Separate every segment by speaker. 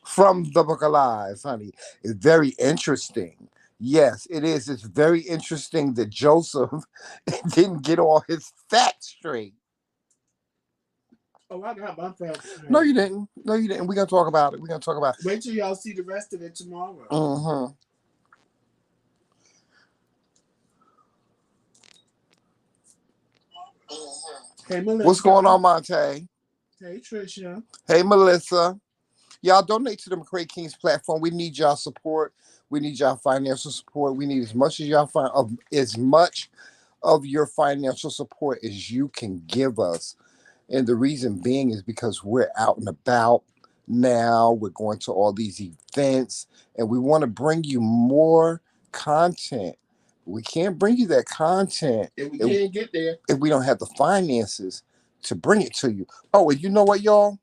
Speaker 1: from the Book of Lies, honey. It's very interesting. Yes, it is. It's very interesting that Joseph didn't get all his facts straight.
Speaker 2: Oh, I got my facts
Speaker 1: No,
Speaker 2: straight.
Speaker 1: you didn't. No, you didn't. We're gonna talk about it. We're gonna talk about it.
Speaker 2: Wait till y'all see the rest of it tomorrow.
Speaker 1: Mm-hmm.
Speaker 2: Hey,
Speaker 1: What's going
Speaker 2: Melissa.
Speaker 1: on, Monte?
Speaker 2: Hey, Trisha.
Speaker 1: Hey, Melissa. Y'all donate to the McCraeKingz platform. We need y'all support. We need y'all financial support. We need as much as y'all as much of your financial support as you can give us. And the reason being is because we're out and about now. We're going to all these events, and we want to bring you more content. We can't bring you that content
Speaker 2: If we can't get there,
Speaker 1: if we don't have the finances to bring it to you. Oh, and you know what, y'all?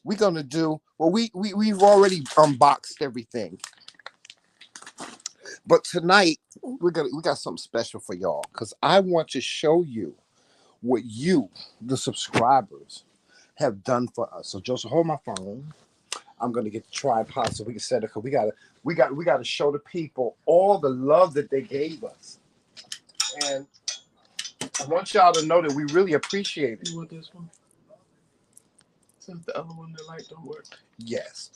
Speaker 1: We're gonna do well. We've already unboxed everything, but tonight we got something special for y'all because I want to show you what you, the subscribers, have done for us. So Joseph, hold my phone. I'm gonna get the tripod so we can set it because we gotta show the people all the love that they gave us, and I want y'all to know that we really appreciate it.
Speaker 2: you want this one? Since the other one, the light don't work.
Speaker 1: Yes,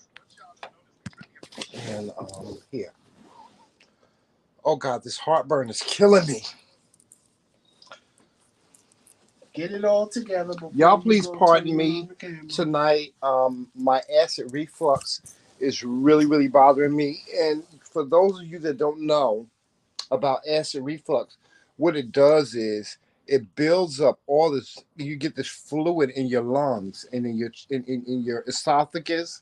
Speaker 1: and here. Oh God, this heartburn is killing me.
Speaker 2: Get it all together before
Speaker 1: Y'all,
Speaker 2: you
Speaker 1: please
Speaker 2: go
Speaker 1: pardon
Speaker 2: turn
Speaker 1: me
Speaker 2: on the camera.
Speaker 1: tonight. My acid reflux is really bothering me. And for those of you that don't know about acid reflux, what it does is it builds up all this. You get this fluid in your lungs and in your esophagus,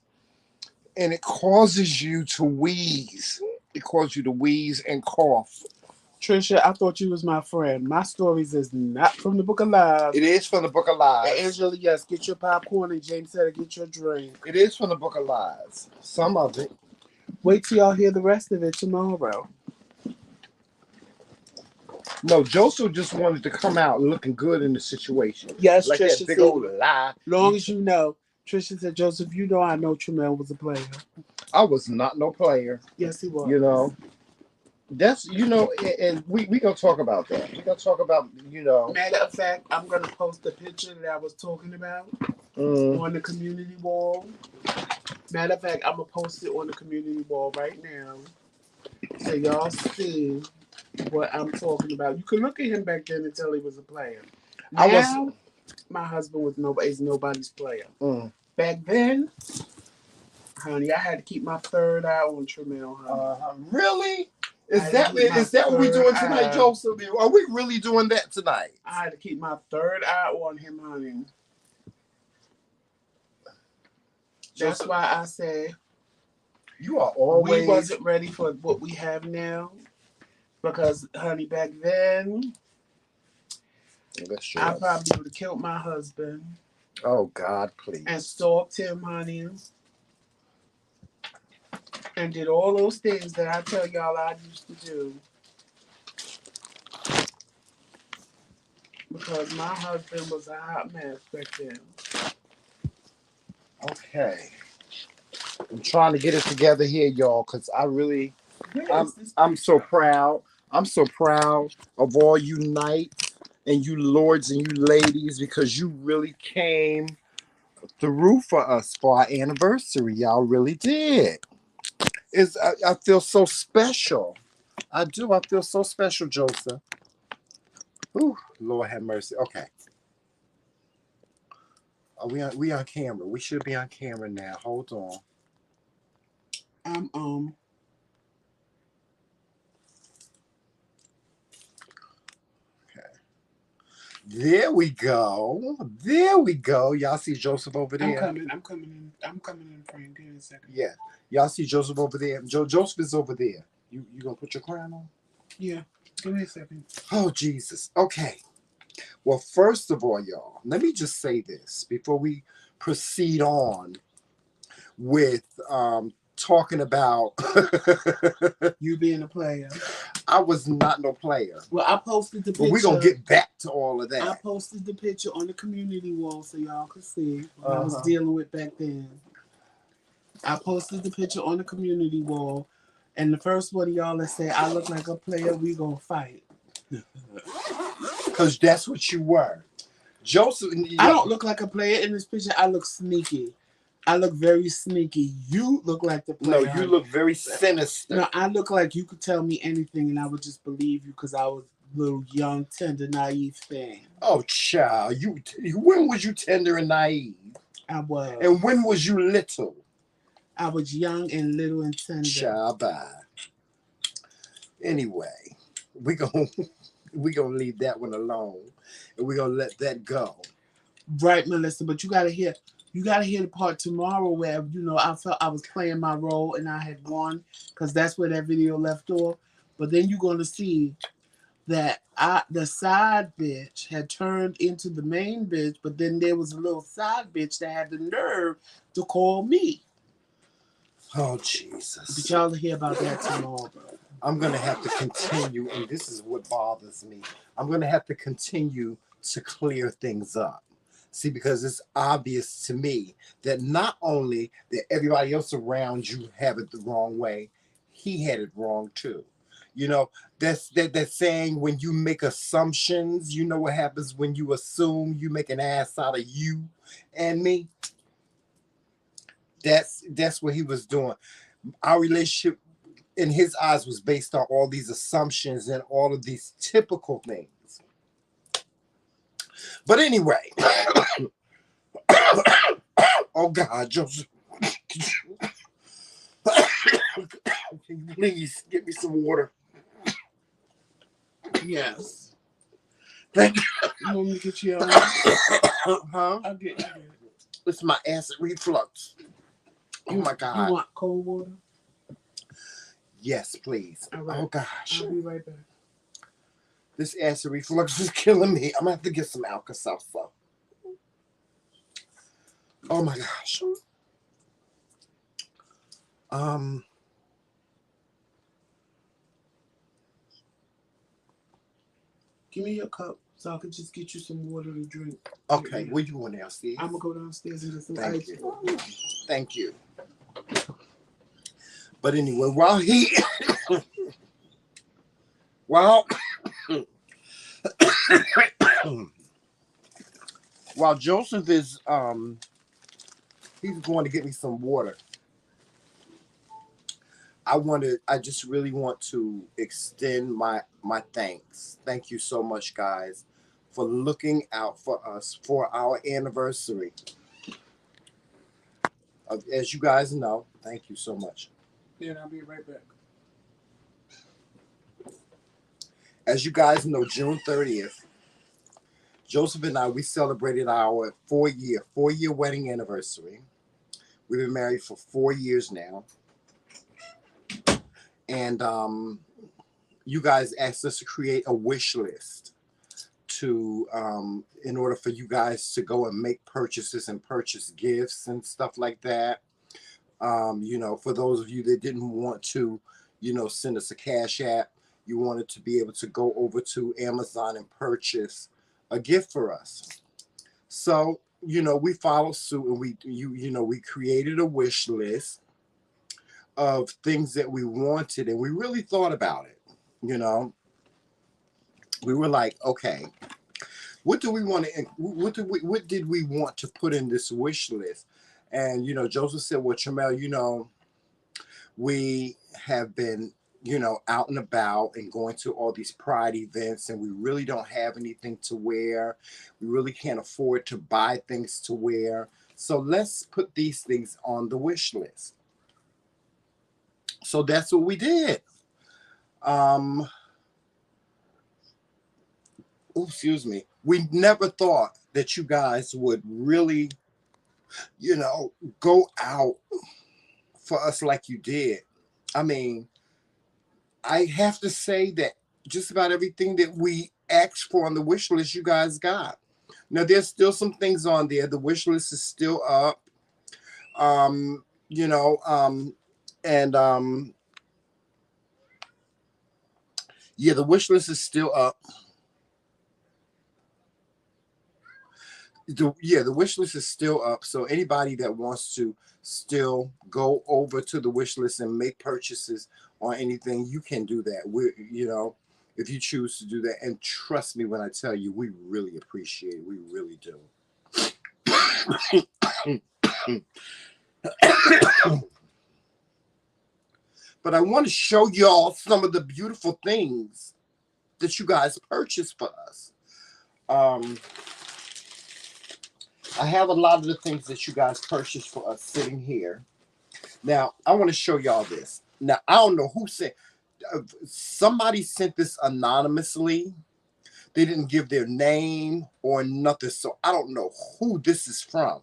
Speaker 1: and it causes you to wheeze. It causes you to wheeze and cough.
Speaker 2: Trisha, I thought you was my friend. My stories is not from the Book of Lies.
Speaker 1: It is from the Book of Lies.
Speaker 2: Angela, yes, get your popcorn, and James said, get your drink.
Speaker 1: It is from the Book of Lies. Some of it.
Speaker 2: Wait till y'all hear the rest of it tomorrow.
Speaker 1: No, Joseph just wanted to come out looking good in the situation.
Speaker 2: Yes,
Speaker 1: Like
Speaker 2: Trisha
Speaker 1: that big
Speaker 2: said,
Speaker 1: old lie.
Speaker 2: long as you know. Trisha said, Joseph, you know I know Tremel was a player.
Speaker 1: I was not no player.
Speaker 2: Yes, he was.
Speaker 1: You know. That's and we gonna talk about that. We gonna talk about
Speaker 2: Matter of fact, I'm gonna post the picture that I was talking about on the community wall. Matter of fact, I'm gonna post it on the community wall right now, so y'all see what I'm talking about. You can look at him back then and tell he was a player. Now, my husband was nobody's player. Back then, honey, I had to keep my third eye on Tremel, honey.
Speaker 1: Really? Is that what we're doing tonight, Joseph? Are we really doing that tonight?
Speaker 2: I had to keep my third eye on him, honey. That's why I say
Speaker 1: you are always.
Speaker 2: We wasn't ready for what we have now because, honey, back then I probably would have killed my husband.
Speaker 1: Oh God, please!
Speaker 2: And stalked him, honey, and did all those things that I tell y'all I used to do. Because my husband was a hot mess back then.
Speaker 1: Okay. I'm trying to get it together here, y'all, because I'm so proud. I'm so proud of all you knights and you lords and you ladies because you really came through for us for our anniversary. Y'all really did. I feel so special. I do. I feel so special, Joseph. Ooh, Lord have mercy. Okay. Are we on camera? We should be on camera now. Hold on. Okay. There we go. There we go. Y'all see Joseph over there?
Speaker 2: I'm coming in, Frank. Give me a second.
Speaker 1: Yeah. Y'all see Joseph over there? Joseph is over there. You gonna put your crown on?
Speaker 2: Yeah. Give me a second.
Speaker 1: Oh, Jesus. Okay. Well, first of all, y'all, let me just say this before we proceed on with talking about
Speaker 2: you being a player.
Speaker 1: I was not no player.
Speaker 2: Well, I posted the picture.
Speaker 1: But we're going to get back to all of that.
Speaker 2: I posted the picture on the community wall so y'all could see what I was dealing with back then. I posted the picture on the community wall, and the first one of y'all that say I look like a player, we gonna fight.
Speaker 1: Because that's what you were. Joseph.
Speaker 2: I don't look like a player in this picture. I look sneaky. I look very sneaky. You look like the player.
Speaker 1: No, you look very sinister.
Speaker 2: No, I look like you could tell me anything and I would just believe you because I was a little young, tender, naive thing.
Speaker 1: Oh, child. When was you tender and naive?
Speaker 2: I was.
Speaker 1: And when was you little?
Speaker 2: I was young and little and tender.
Speaker 1: Child, bye. Anyway, we gonna leave that one alone, and we're gonna let that go.
Speaker 2: Right, Melissa. But you gotta hear the part tomorrow where I felt I was playing my role and I had won because that's where that video left off. But then you're gonna see that the side bitch had turned into the main bitch, but then there was a little side bitch that had the nerve to call me.
Speaker 1: Oh, Jesus.
Speaker 2: But y'all hear about that tomorrow, bro.
Speaker 1: I'm going to have to continue, and this is what bothers me. I'm going to have to continue to clear things up. See, because it's obvious to me that not only that everybody else around you have it the wrong way, he had it wrong too. You know, that's saying when you make assumptions, you know what happens when you assume, you make an ass out of you and me. That's what he was doing. Our relationship in his eyes was based on all these assumptions and all of these typical things. But anyway, oh God, Joseph, can you please get me some water?
Speaker 2: Yes.
Speaker 1: Thank you.
Speaker 2: You want me to get you
Speaker 1: Huh?
Speaker 2: I'll get you.
Speaker 1: It's my acid reflux. Oh my God.
Speaker 2: You want cold water?
Speaker 1: Yes, please.
Speaker 2: All right.
Speaker 1: Oh gosh.
Speaker 2: I'll be right back.
Speaker 1: This acid reflux is killing me. I'm gonna have to get some Alka-Seltzer. Oh my gosh.
Speaker 2: Give me your cup so I can just get you some water to drink.
Speaker 1: Okay, where you going downstairs?
Speaker 2: I'm gonna go downstairs and get some
Speaker 1: Thank
Speaker 2: ice.
Speaker 1: you. Thank you. But anyway, while Joseph is he's going to get me some water. I just really want to extend my thanks. Thank you so much, guys, for looking out for us for our anniversary. As you guys know, thank you so much.
Speaker 2: Yeah, I'll be right back.
Speaker 1: As you guys know, June 30th, Joseph and I, we celebrated our 4-year wedding anniversary. We've been married for 4 years now. And you guys asked us to create a wish list to in order for you guys to go and make purchases and purchase gifts and stuff like that. For those of you that didn't want to, send us a cash app, you wanted to be able to go over to Amazon and purchase a gift for us. So, we followed suit and we created a wish list of things that we wanted, and we really thought about it. We were like, okay, what do we want to? What did we want to put in this wish list? And Joseph said, well, Tramel, we have been out and about and going to all these pride events, and we really don't have anything to wear. We really can't afford to buy things to wear. So let's put these things on the wish list. So that's what we did. Excuse me. We never thought that you guys would really, go out for us like you did. I mean, I have to say that just about everything that we asked for on the wish list, you guys got. Now, there's still some things on there. The wish list is still up. The wish list is still up. The wish list is still up. So anybody that wants to still go over to the wish list and make purchases on anything, you can do that. If you choose to do that. And trust me when I tell you, we really appreciate it. We really do. But I want to show y'all some of the beautiful things that you guys purchased for us. I have a lot of the things that you guys purchased for us sitting here. Now, I want to show y'all this. Now, I don't know who sent. Somebody sent this anonymously. They didn't give their name or nothing, so I don't know who this is from.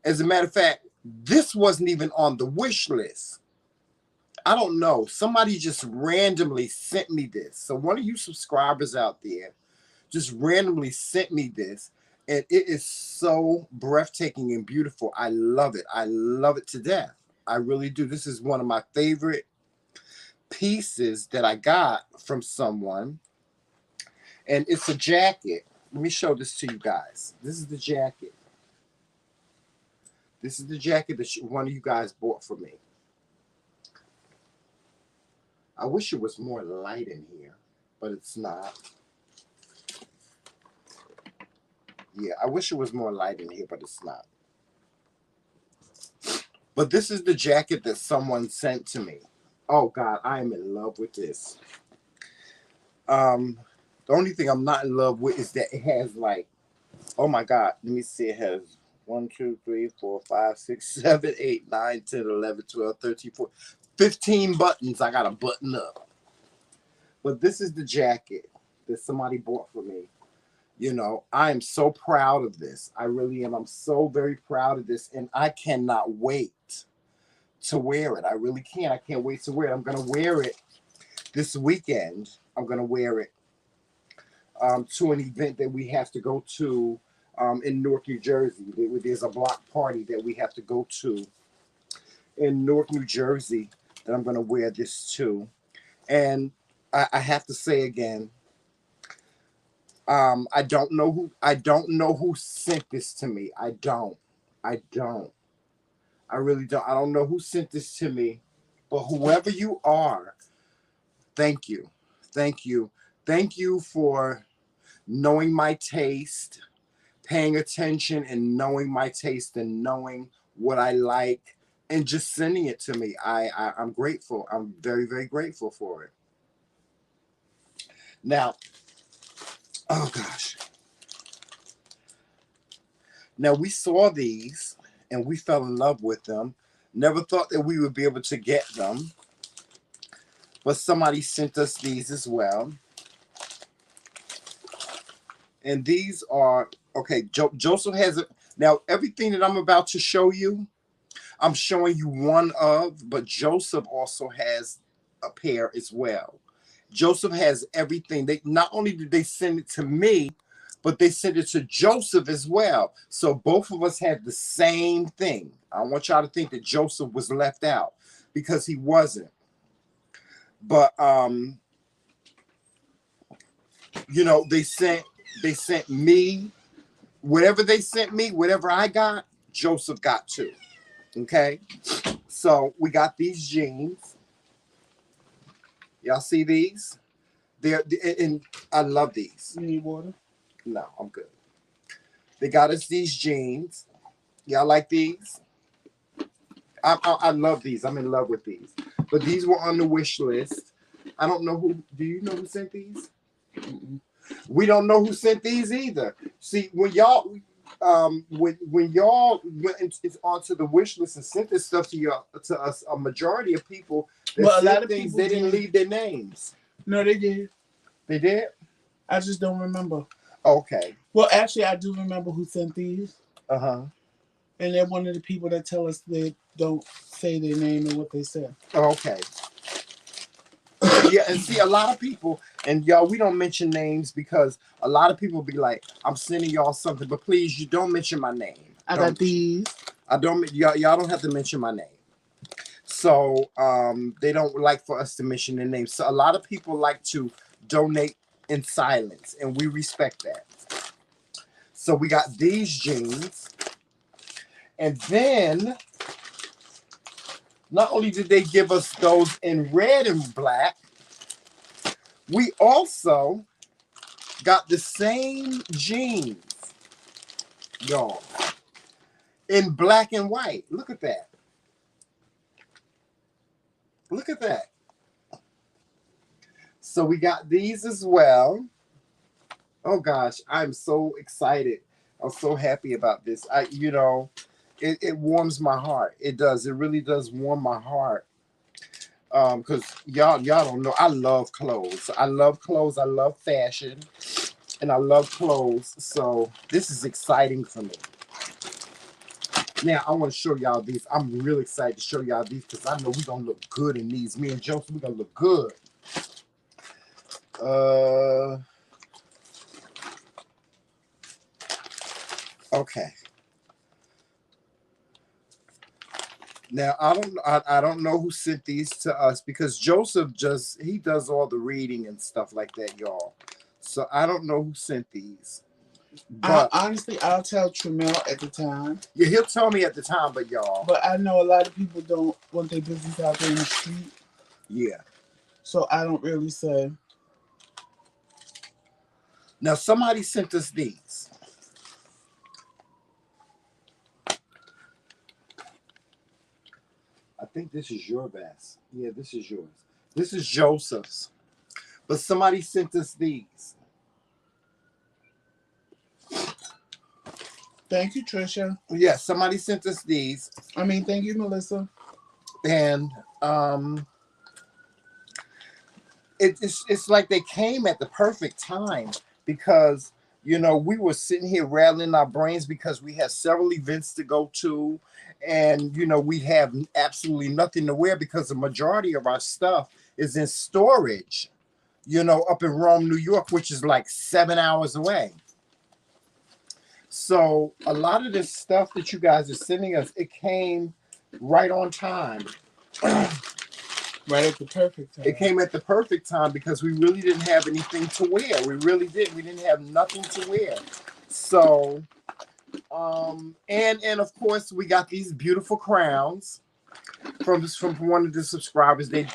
Speaker 1: As a matter of fact, this wasn't even on the wish list. I don't know. Somebody just randomly sent me this. So one of you subscribers out there just randomly sent me this. And it is so breathtaking and beautiful. I love it. I love it to death. I really do. This is one of my favorite pieces that I got from someone. And it's a jacket. Let me show this to you guys. This is the jacket. This is the jacket that one of you guys bought for me. I wish it was more light in here, but it's not. Yeah, I wish it was more light in here, but it's not. But this is the jacket that someone sent to me. Oh, God, I am in love with this. The only thing I'm not in love with is that it has like, oh, my God. Let me see. It has 1, 2, 3, 4, 5, 6, 7, 8, 9, 10, 11, 12, 13, 14, 15 buttons I got to button up. But this is the jacket that somebody bought for me. I am so proud of this. I really am. I'm so very proud of this. And I cannot wait to wear it. I really can't. I can't wait to wear it. I'm going to wear it this weekend. I'm going to wear it to an event that we have to go to in Newark, New Jersey. There's a block party that we have to go to in Newark, New Jersey that I'm going to wear this to. And I have to say again, I don't know who sent this to me. I really don't. I don't know who sent this to me, but whoever you are, thank you. Thank you. Thank you for knowing my taste, paying attention and knowing my taste and knowing what I like and just sending it to me. I'm grateful. I'm very, very grateful for it. Now, oh gosh. Now we saw these and we fell in love with them. Never thought that we would be able to get them. But somebody sent us these as well. And these are, okay, Joseph has it. Now, everything that I'm about to show you, I'm showing you one of, but Joseph also has a pair as well. Joseph has everything. They not only did they send it to me, but they sent it to Joseph as well. So both of us had the same thing. I don't want y'all to think that Joseph was left out because he wasn't. But they sent me whatever they sent me, whatever I got, Joseph got too. Okay, so we got these jeans. Y'all see these? And I love these.
Speaker 2: You need water?
Speaker 1: No, I'm good. They got us these jeans. Y'all like these? I love these. I'm in love with these. But these were on the wish list. I don't know who. Do you know who sent these? We don't know who sent these either. See, when y'all when y'all went onto the wish list and sent this stuff to us, a majority of people that sent things, they didn't leave their names.
Speaker 2: No, they did.
Speaker 1: They did?
Speaker 2: I just don't remember.
Speaker 1: Okay.
Speaker 2: Well, actually, I do remember who sent these.
Speaker 1: Uh-huh.
Speaker 2: And they're one of the people that tell us they don't say their name and what they said.
Speaker 1: Okay. Yeah, and see, a lot of people, and y'all, we don't mention names because a lot of people be like, I'm sending y'all something, but please, you don't mention my name.
Speaker 2: I got these.
Speaker 1: Y'all don't have to mention my name. So they don't like for us to mention their names. So a lot of people like to donate in silence, and we respect that. So we got these jeans. And then, not only did they give us those in red and black, we also got the same jeans, y'all, in black and white. Look at that. Look at that. So we got these as well. Oh gosh, I'm so excited. I'm so happy about this. It warms my heart. It does. It really does warm my heart. Because y'all don't know. I love clothes. I love clothes. I love fashion, and I love clothes. So this is exciting for me. Now I want to show y'all these. I'm really excited to show y'all these because I know we're gonna look good in these. Me and Joseph, we're gonna look good. Okay. Now I don't know who sent these to us because Joseph he does all the reading and stuff like that, y'all. So I don't know who sent these. But
Speaker 2: honestly, I'll tell Tremel at the time.
Speaker 1: Yeah, he'll tell me at the time, but y'all.
Speaker 2: But I know a lot of people don't want their business out there in the street.
Speaker 1: Yeah.
Speaker 2: So I don't really say.
Speaker 1: Now somebody sent us these. I think this is your vest. Yeah, this is yours. This is Joseph's. But somebody sent us these.
Speaker 2: Thank you, Trisha.
Speaker 1: Yeah, somebody sent us these.
Speaker 2: Thank you, Melissa.
Speaker 1: And it's like they came at the perfect time because we were sitting here rattling our brains because we have several events to go to, and we have absolutely nothing to wear because the majority of our stuff is in storage, up in Rome, New York, which is like 7 hours away. So a lot of this stuff that you guys are sending us, it came right on time.
Speaker 2: Right at the perfect time.
Speaker 1: It came at the perfect time because we really didn't have anything to wear. We really did. We didn't have nothing to wear. So, and of course we got these beautiful crowns from one of the subscribers. They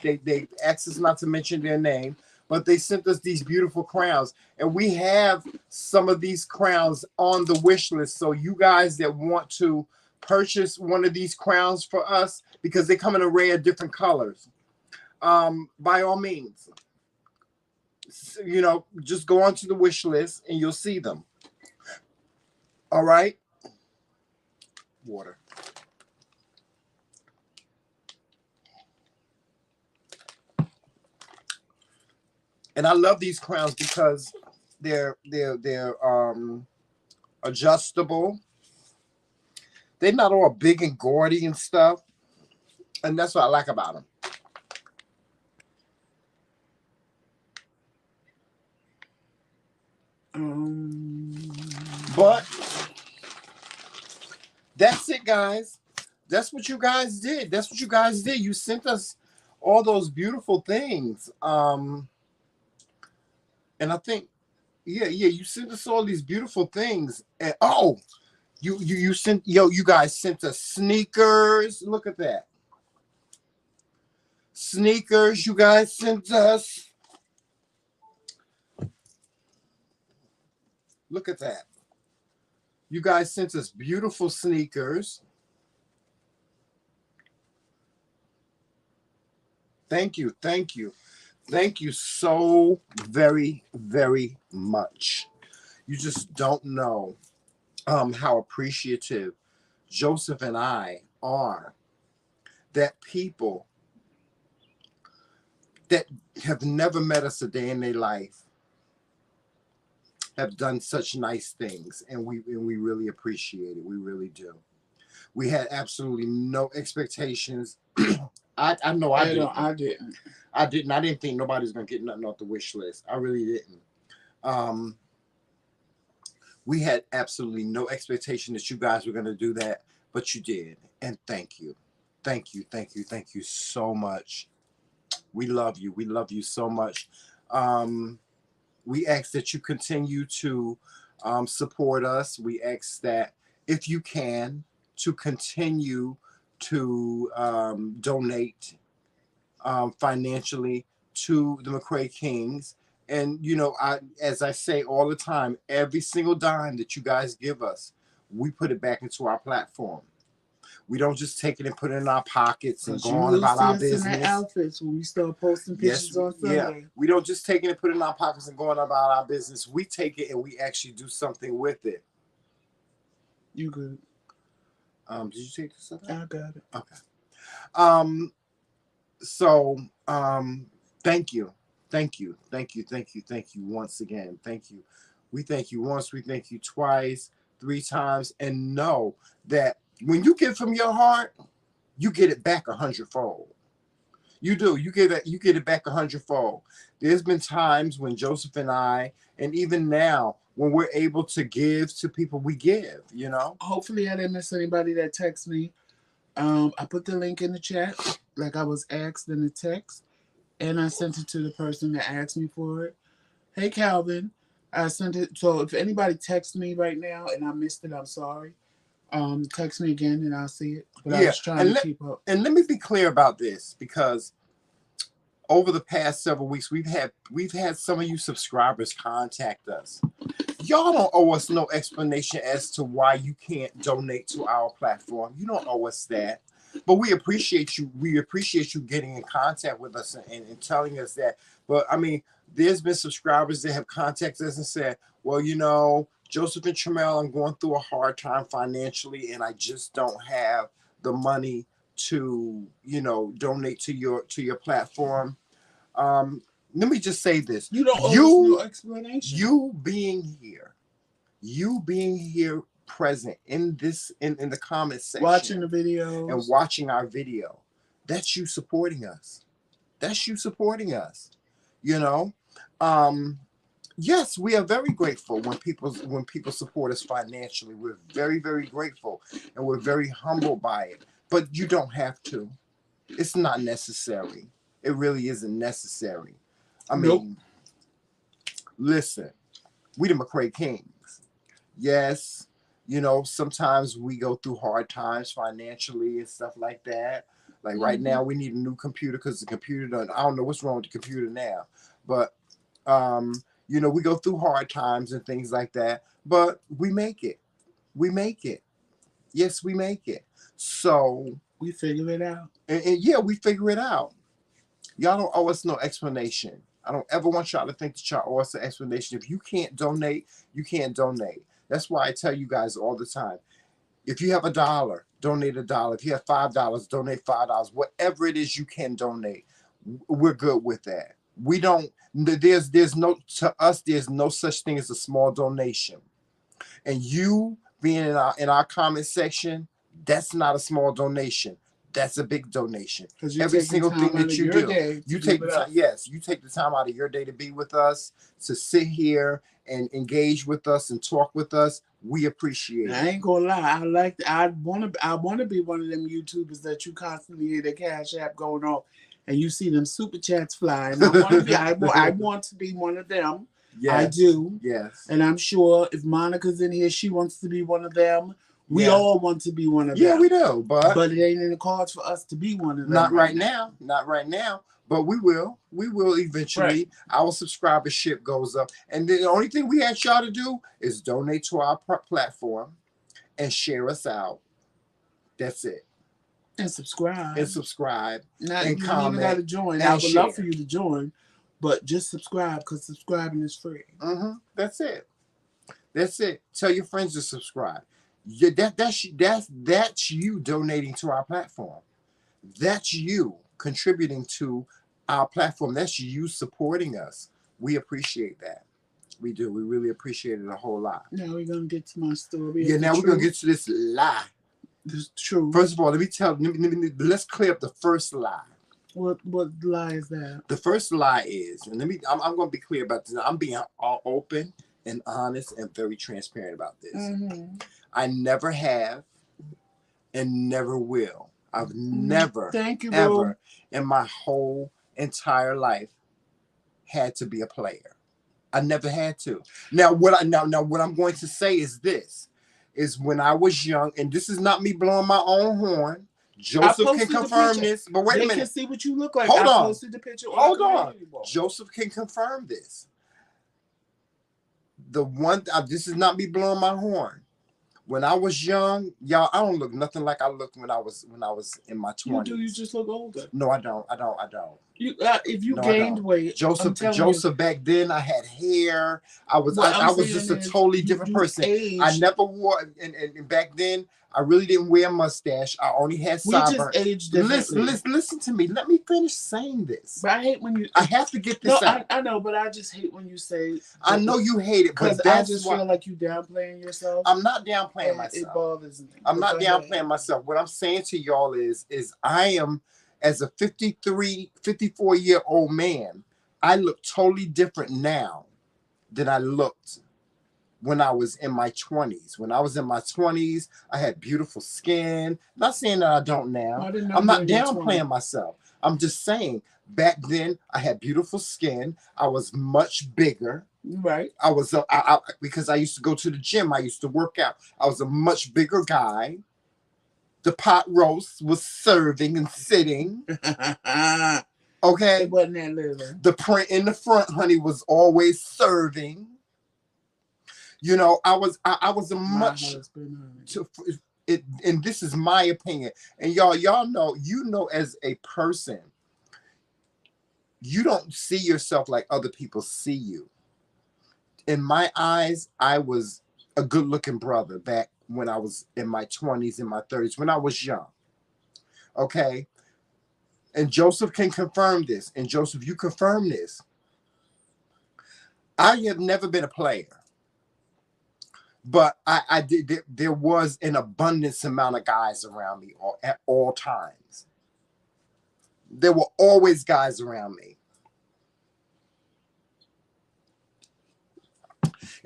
Speaker 1: asked us not to mention their name, but they sent us these beautiful crowns, and we have some of these crowns on the wish list. So you guys that want to purchase one of these crowns for us, because they come in an array of different colors, by all means, just go onto the wish list and you'll see them. All right. Water. And I love these crowns because they're adjustable. They're not all big and gaudy and stuff, and that's what I like about them. But that's it, guys. That's what you guys did. That's what you guys did. You sent us all those beautiful things. And I think, yeah, you sent us all these beautiful things. And you sent, you guys sent us sneakers. Look at that. Sneakers, you guys sent us. Look at that. You guys sent us beautiful sneakers. Thank you. Thank you. Thank you so very, very much. You just don't know how appreciative Joseph and I are that people that have never met us a day in their life have done such nice things, and we really appreciate it. We really do. We had absolutely no expectations. I know I didn't. I didn't think nobody was gonna get nothing off the wish list. I really didn't. We had absolutely no expectation that you guys were gonna do that, but you did, and thank you, thank you, thank you, thank you so much. We love you. We love you so much. We ask that you continue to support us. We ask that if you can to continue to donate financially to the TheMcCraeKingz. And as I say all the time, every single dime that you guys give us, we put it back into our platform. We don't just take it and put it in our pockets and go on about our business.
Speaker 2: In the outfits when we start posting pictures on Sunday.
Speaker 1: Yeah, we don't just take it and put it in our pockets and go on about our business. We take it and we actually do something with it.
Speaker 2: You good?
Speaker 1: Did you take this up?
Speaker 2: I got it.
Speaker 1: Okay. So thank you once again. Thank you. We thank you once, we thank you twice, 3 times, and know that when you give from your heart, you get it back 100-fold. You do. You get it back 100-fold. There's been times when Joseph and I, and even now, when we're able to give to people, we give.
Speaker 2: Hopefully, I didn't miss anybody that texted me. I put the link in the chat, like I was asked in the text, and I sent it to the person that asked me for it. Hey, Calvin, I sent it. So if anybody texts me right now and I missed it, I'm sorry. Text me again and I'll see it. But I was trying to keep up.
Speaker 1: And let me be clear about this, because over the past several weeks, we've had some of you subscribers contact us. Y'all don't owe us no explanation as to why you can't donate to our platform. You don't owe us that. But we appreciate you. We appreciate you getting in contact with us and telling us that. But I mean, there's been subscribers that have contacted us and said, well, Joseph and Tramel, I'm going through a hard time financially, and I just don't have the money to, donate to your platform. Let me just say this.
Speaker 2: You don't owe no explanation.
Speaker 1: You being here present in the comment section,
Speaker 2: watching the videos
Speaker 1: and watching our video, that's you supporting us. Yes, we are very grateful when people support us financially. We're very, very grateful, and we're very humbled by it. But you don't have to. It's not necessary. It really isn't necessary. I mean, listen, we the TheMcRaeKingz. Yes, sometimes we go through hard times financially and stuff like that. Like right now, we need a new computer because the computer I don't know what's wrong with the computer now. But, we go through hard times and things like that. But we make it. Yes, we make it. So
Speaker 2: we figure it out.
Speaker 1: And yeah, we figure it out. Y'all don't owe us no explanation. I don't ever want y'all to think that y'all owe us an explanation. If you can't donate, you can't donate. That's why I tell you guys all the time. If you have $1, donate $1. If you have $5, donate $5. Whatever it is you can donate, we're good with that. We don't. There's no such thing as a small donation. And you being in our comment section, that's not a small donation. That's a big donation. Every single thing that you do, you take the time. Yes, you take the time out of your day to be with us, to sit here and engage with us and talk with us. We appreciate it.
Speaker 2: I ain't gonna lie. I want to be one of them YouTubers that you constantly hear the Cash App going off, and you see them super chats flying. I want to be one of them. Yes, I do.
Speaker 1: Yes,
Speaker 2: and I'm sure if Monica's in here, she wants to be one of them. We all want to be one of them.
Speaker 1: Yeah, we do, but
Speaker 2: it ain't in the cards for us to be one of them.
Speaker 1: Not right now. Not right now. But we will. We will eventually. Right. Our subscribership goes up. And the only thing we ask y'all to do is donate to our platform and share us out. That's it.
Speaker 2: And subscribe.
Speaker 1: And comment.
Speaker 2: You even got to join. I would love for you to join, but just subscribe, because subscribing is free.
Speaker 1: That's it. That's it. Tell your friends to subscribe. Yeah, that's you donating to our platform. That's you contributing to our platform. That's you supporting us. We appreciate that. We do. We really appreciate it a whole lot.
Speaker 2: Now we're gonna get to my story.
Speaker 1: Yeah, now we're gonna get to this lie.
Speaker 2: This truth.
Speaker 1: First of all, let's clear up the first lie.
Speaker 2: What lie is that?
Speaker 1: The first lie is, and I'm gonna be clear about this. I'm being all open and honest and very transparent about this. I never have and never will. I've never, ever in my whole entire life had to be a player. I never had to. Now what I'm going to say is this: is when I was young, and this is not me blowing my own horn. Joseph can confirm this, but wait a minute.
Speaker 2: They can see what you look like.
Speaker 1: Hold on.
Speaker 2: Posted the picture on
Speaker 1: Hold
Speaker 2: the
Speaker 1: on.
Speaker 2: wall.
Speaker 1: Joseph can confirm this. The one, this is not me blowing my horn. When I was young, y'all, I don't look nothing like I looked when I was in my 20s.
Speaker 2: You do. You just look older.
Speaker 1: No, I don't.
Speaker 2: You, if you gained weight,
Speaker 1: Joseph, back then I had hair. I was just a totally different person.
Speaker 2: Aged.
Speaker 1: I never wore, and back then I really didn't wear a mustache. I only had sideburns.
Speaker 2: We just aged differently.
Speaker 1: Listen to me. Let me finish saying this.
Speaker 2: But I hate when you.
Speaker 1: I have to get this out.
Speaker 2: I know, but I just hate when you say.
Speaker 1: I know you hate it, but
Speaker 2: I just feel like you downplaying yourself.
Speaker 1: I'm not downplaying myself.
Speaker 2: It bothers me.
Speaker 1: I'm not downplaying myself. What I'm saying to y'all is I am, as a 54-year-old man, I look totally different now than I looked when I was in my 20s. When I was in my 20s, I had beautiful skin. Not saying that I don't now. I'm not downplaying myself. I'm just saying back then I had beautiful skin. I was much bigger.
Speaker 2: Right.
Speaker 1: I was because I used to go to the gym. I used to work out. I was a much bigger guy. The pot roast was serving and sitting. Okay.
Speaker 2: It wasn't that little.
Speaker 1: The print in the front, honey, was always serving. You know, I was a much, and this is my opinion. And y'all know, as a person, you don't see yourself like other people see you. In my eyes, I was a good looking brother back when I was in my 20s, in my 30s, when I was young. Okay. And Joseph can confirm this. And Joseph, you confirm this. I have never been a player. But I did. There was an abundance amount of guys around me at all times. There were always guys around me.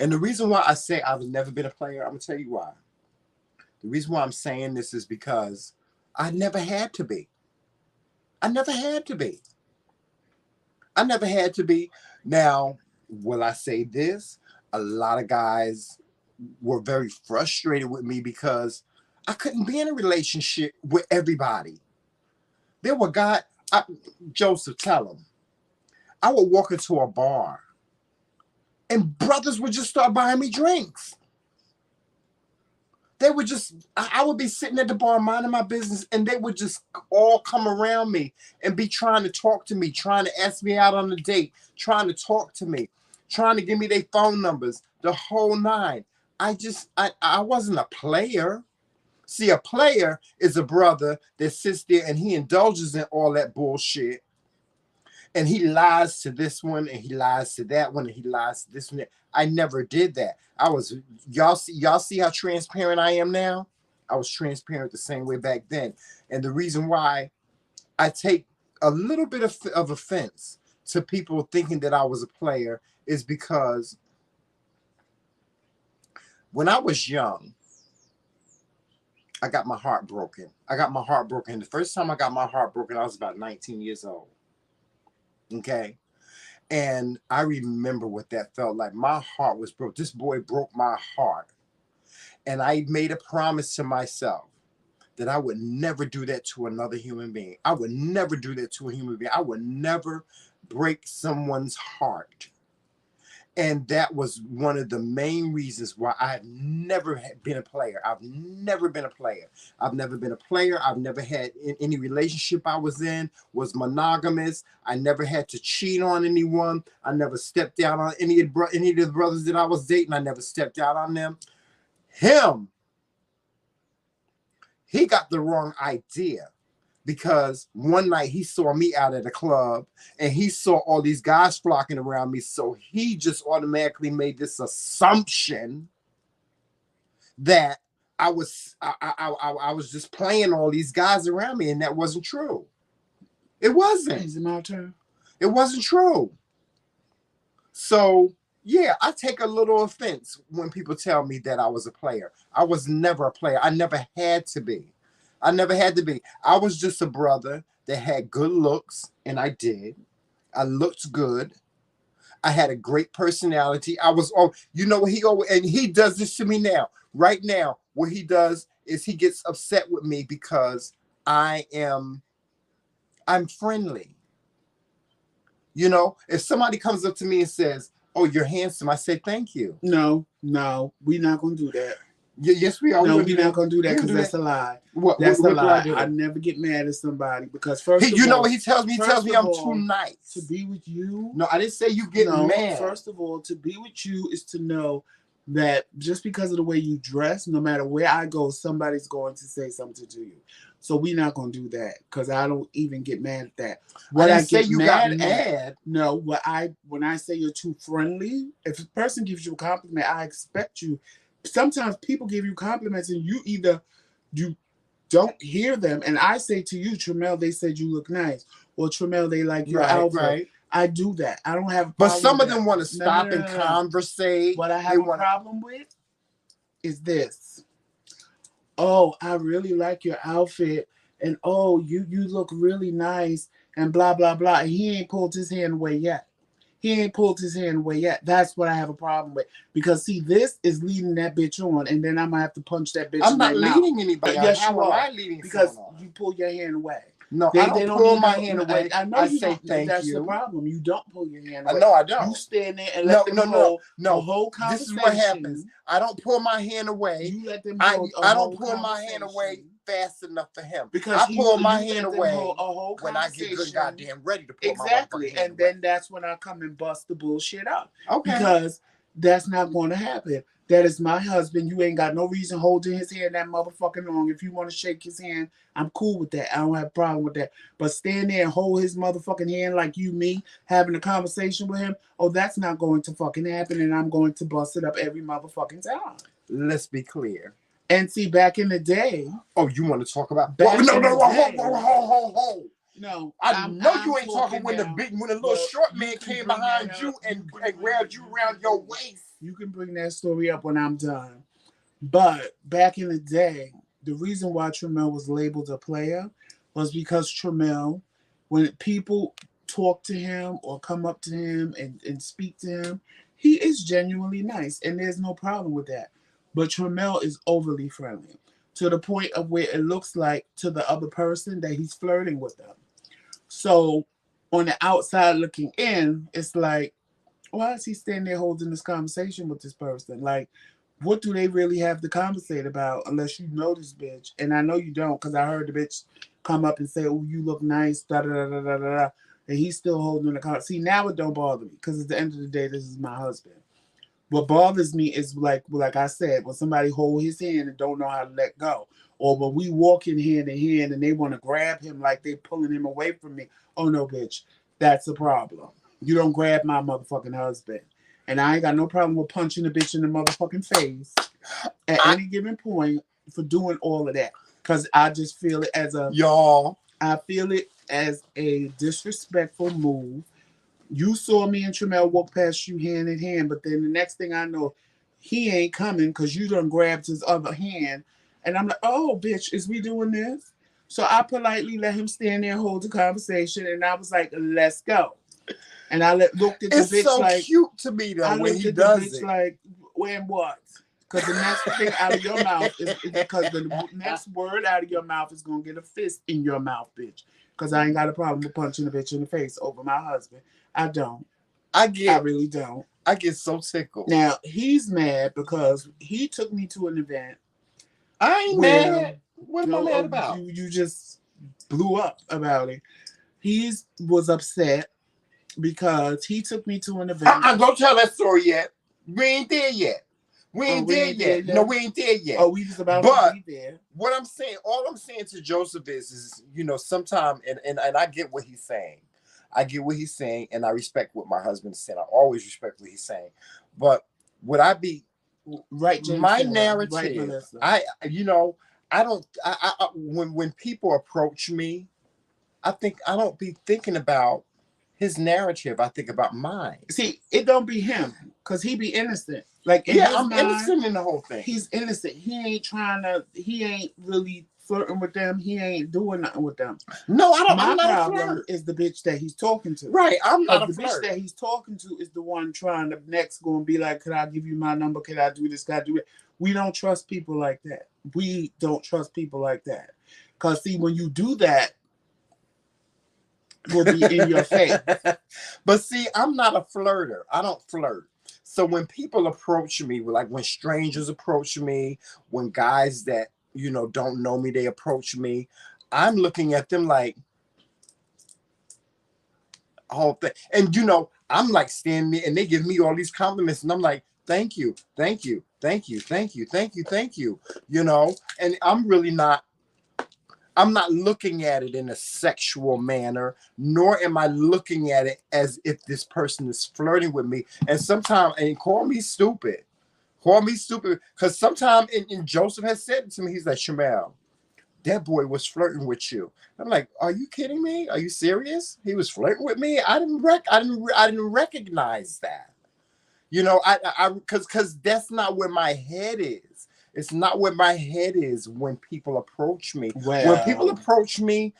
Speaker 1: And the reason why I say I've never been a player, I'm going to tell you why. The reason why I'm saying this is because I never had to be. I never had to be. I never had to be. Now, will I say this? A lot of guys were very frustrated with me because I couldn't be in a relationship with everybody. There were guys, Joseph, tell them. I would walk into a bar and brothers would just start buying me drinks. They would just, I would be sitting at the bar minding my business and they would just all come around me and be trying to talk to me, trying to ask me out on a date, trying to talk to me, trying to give me their phone numbers, the whole nine. I wasn't a player. See, a player is a brother that sits there and he indulges in all that bullshit. And he lies to this one and he lies to that one and he lies to this one. I never did that. Y'all see how transparent I am now? I was transparent the same way back then. And the reason why I take a little bit of offense to people thinking that I was a player is because when I was young, I got my heart broken. The first time I got my heart broken, I was about 19 years old. Okay. And I remember what that felt like. My heart was broke. This boy broke my heart. And I made a promise to myself that I would never do that to another human being. I would never do that to a human being. I would never break someone's heart. And that was one of the main reasons why I have never been a player. I've never been a player. I've never had any relationship I was in was monogamous. I never had to cheat on anyone. I never stepped out on any of the brothers that I was dating. I never stepped out on them. He got the wrong idea. Because one night he saw me out at a club and he saw all these guys flocking around me. So he just automatically made this assumption that I was just playing all these guys around me, and that wasn't true. It wasn't.
Speaker 2: Is it my turn?
Speaker 1: It wasn't true. So yeah, I take a little offense when people tell me that I was a player. I was never a player. I never had to be. I was just a brother that had good looks, and I did. I looked good. I had a great personality. I was, oh, you know what he always, and he does this to me now. Right now, what he does is he gets upset with me because I'm friendly. You know, if somebody comes up to me and says, "Oh, you're handsome," I say, "Thank you."
Speaker 2: No, we're not gonna do that.
Speaker 1: Yes, we are.
Speaker 2: No, we're not gonna do that because that's a lie. That's a lie. I never get mad at somebody because first of all,
Speaker 1: you know what he tells me? He tells me I'm too nice
Speaker 2: to be with you.
Speaker 1: No, I didn't say you get mad.
Speaker 2: First of all, to be with you is to know that just because of the way you dress, no matter where I go, somebody's going to say something to you. So we're not gonna do that because I don't even get mad at that.
Speaker 1: What I get mad at?
Speaker 2: No, when I say you're too friendly, if a person gives you a compliment, I expect you. Sometimes people give you compliments and you don't hear them. And I say to you, Tremel, they said you look nice. Or Tremel, they like your outfit. Right. I do that. I don't have a problem.
Speaker 1: But some of them want to stop and conversate.
Speaker 2: What I have a problem with is this. Oh, I really like your outfit. And oh, you look really nice. And blah, blah, blah. And he ain't pulled his hand away yet. That's what I have a problem with. Because, see, this is leading that bitch on, and then I'm going to have to punch that bitch.
Speaker 1: I'm not leading anybody.
Speaker 2: Yes,
Speaker 1: you are.
Speaker 2: Because you pull your hand away.
Speaker 1: No, I don't pull my hand away.
Speaker 2: I know you say thank you. That's the problem. You don't pull your hand away.
Speaker 1: No, I don't.
Speaker 2: You stand there and let them hold the whole conversation.
Speaker 1: This is what happens. I don't pull my hand away.
Speaker 2: You let them
Speaker 1: I don't pull my hand away fast enough for him. Because I pull my hand away when I get good goddamn ready to pull my hand away.
Speaker 2: And then that's when I come and bust the bullshit up. Okay. Because that's not going to happen. That is my husband. You ain't got no reason holding his hand that motherfucking long. If you want to shake his hand, I'm cool with that. I don't have a problem with that. But stand there and hold his motherfucking hand like me, having a conversation with him, oh, that's not going to fucking happen, and I'm going to bust it up every motherfucking time.
Speaker 1: Let's be clear.
Speaker 2: And see, back in the day.
Speaker 1: Oh, you want to talk about?
Speaker 2: No,
Speaker 1: I know you ain't talking when the little short man came behind you and grabbed you around your waist.
Speaker 2: You can bring that story up when I'm done. But back in the day, the reason why Tremel was labeled a player was because Tremel, when people talk to him or come up to him and speak to him, he is genuinely nice. And there's no problem with that. But Tremel is overly friendly to the point of where it looks like to the other person that he's flirting with them. So on the outside looking in, it's like, why is he standing there holding this conversation with this person? Like, what do they really have to conversate about unless you know this bitch? And I know you don't because I heard the bitch come up and say, oh, you look nice, da-da-da-da-da-da. And he's still holding the conversation. See, now it don't bother me because at the end of the day, this is my husband. What bothers me is, like I said, when somebody hold his hand and don't know how to let go. Or when we walk in hand and they want to grab him like they pulling him away from me. Oh, no, bitch. That's a problem. You don't grab my motherfucking husband. And I ain't got no problem with punching a bitch in the motherfucking face at any given point for doing all of that. Because I just feel it as I feel it as a disrespectful move. You saw me and Tremel walk past you hand in hand, but then the next thing I know, he ain't coming because you done grabbed his other hand. And I'm like, oh, bitch, is we doing this? So I politely let him stand there and hold the conversation. And I was like, let's go. And I looked at the bitch like...
Speaker 1: It's so cute to me, though, when he does it.
Speaker 2: Like, when what? Because the next thing out of your mouth is because the next word out of your mouth is going to get a fist in your mouth, bitch. Because I ain't got a problem with punching a bitch in the face over my husband. I don't. I really don't.
Speaker 1: I get so tickled.
Speaker 2: Now, he's mad because he took me to an event.
Speaker 1: I ain't mad. What am I mad about?
Speaker 2: You just blew up about it. He was upset because he took me to an event.
Speaker 1: Don't tell that story yet. We ain't there yet. We ain't there yet. No, we ain't there yet.
Speaker 2: Oh, we just about to be there.
Speaker 1: What I'm saying, all I'm saying to Joseph is sometime, and I get what he's saying. I get what he's saying, and I respect what my husband's saying. I always respect what he's saying. But would I be
Speaker 2: right? James
Speaker 1: my
Speaker 2: said,
Speaker 1: narrative,
Speaker 2: right,
Speaker 1: I don't. When people approach me, I don't be thinking about his narrative. I think about mine.
Speaker 2: See, it don't be him because he be innocent. Like,
Speaker 1: I'm innocent in the whole thing.
Speaker 2: He's innocent. He ain't really flirting with them, he ain't doing nothing with them.
Speaker 1: No, I don't.
Speaker 2: My
Speaker 1: I'm not
Speaker 2: problem
Speaker 1: a flirt.
Speaker 2: is the bitch that he's talking to.
Speaker 1: Right, I'm not a
Speaker 2: the
Speaker 1: flirt.
Speaker 2: bitch that he's talking to is the one trying to next go and be like, could I give you my number? Could I do this? Could I do it? We don't trust people like that. We don't trust people like that. Because, see, when you do that, will be in your face.
Speaker 1: But see, I'm not a flirter. I don't flirt. So when people approach me, like when strangers approach me, when guys that, you know, don't know me, they approach me, I'm looking at them like, whole thing. And, you know, I'm like standing there and they give me all these compliments and I'm like, thank you, thank you, thank you, thank you, thank you, thank you, you know, and I'm not looking at it in a sexual manner, nor am I looking at it as if this person is flirting with me. And sometimes, and call me stupid, because sometimes, and Joseph has said it to me, he's like, Shamel, that boy was flirting with you. I'm like, are you kidding me? Are you serious? He was flirting with me? I didn't recognize that. You know, because that's not where my head is. It's not where my head is when people approach me.
Speaker 2: Well,
Speaker 1: when people approach me,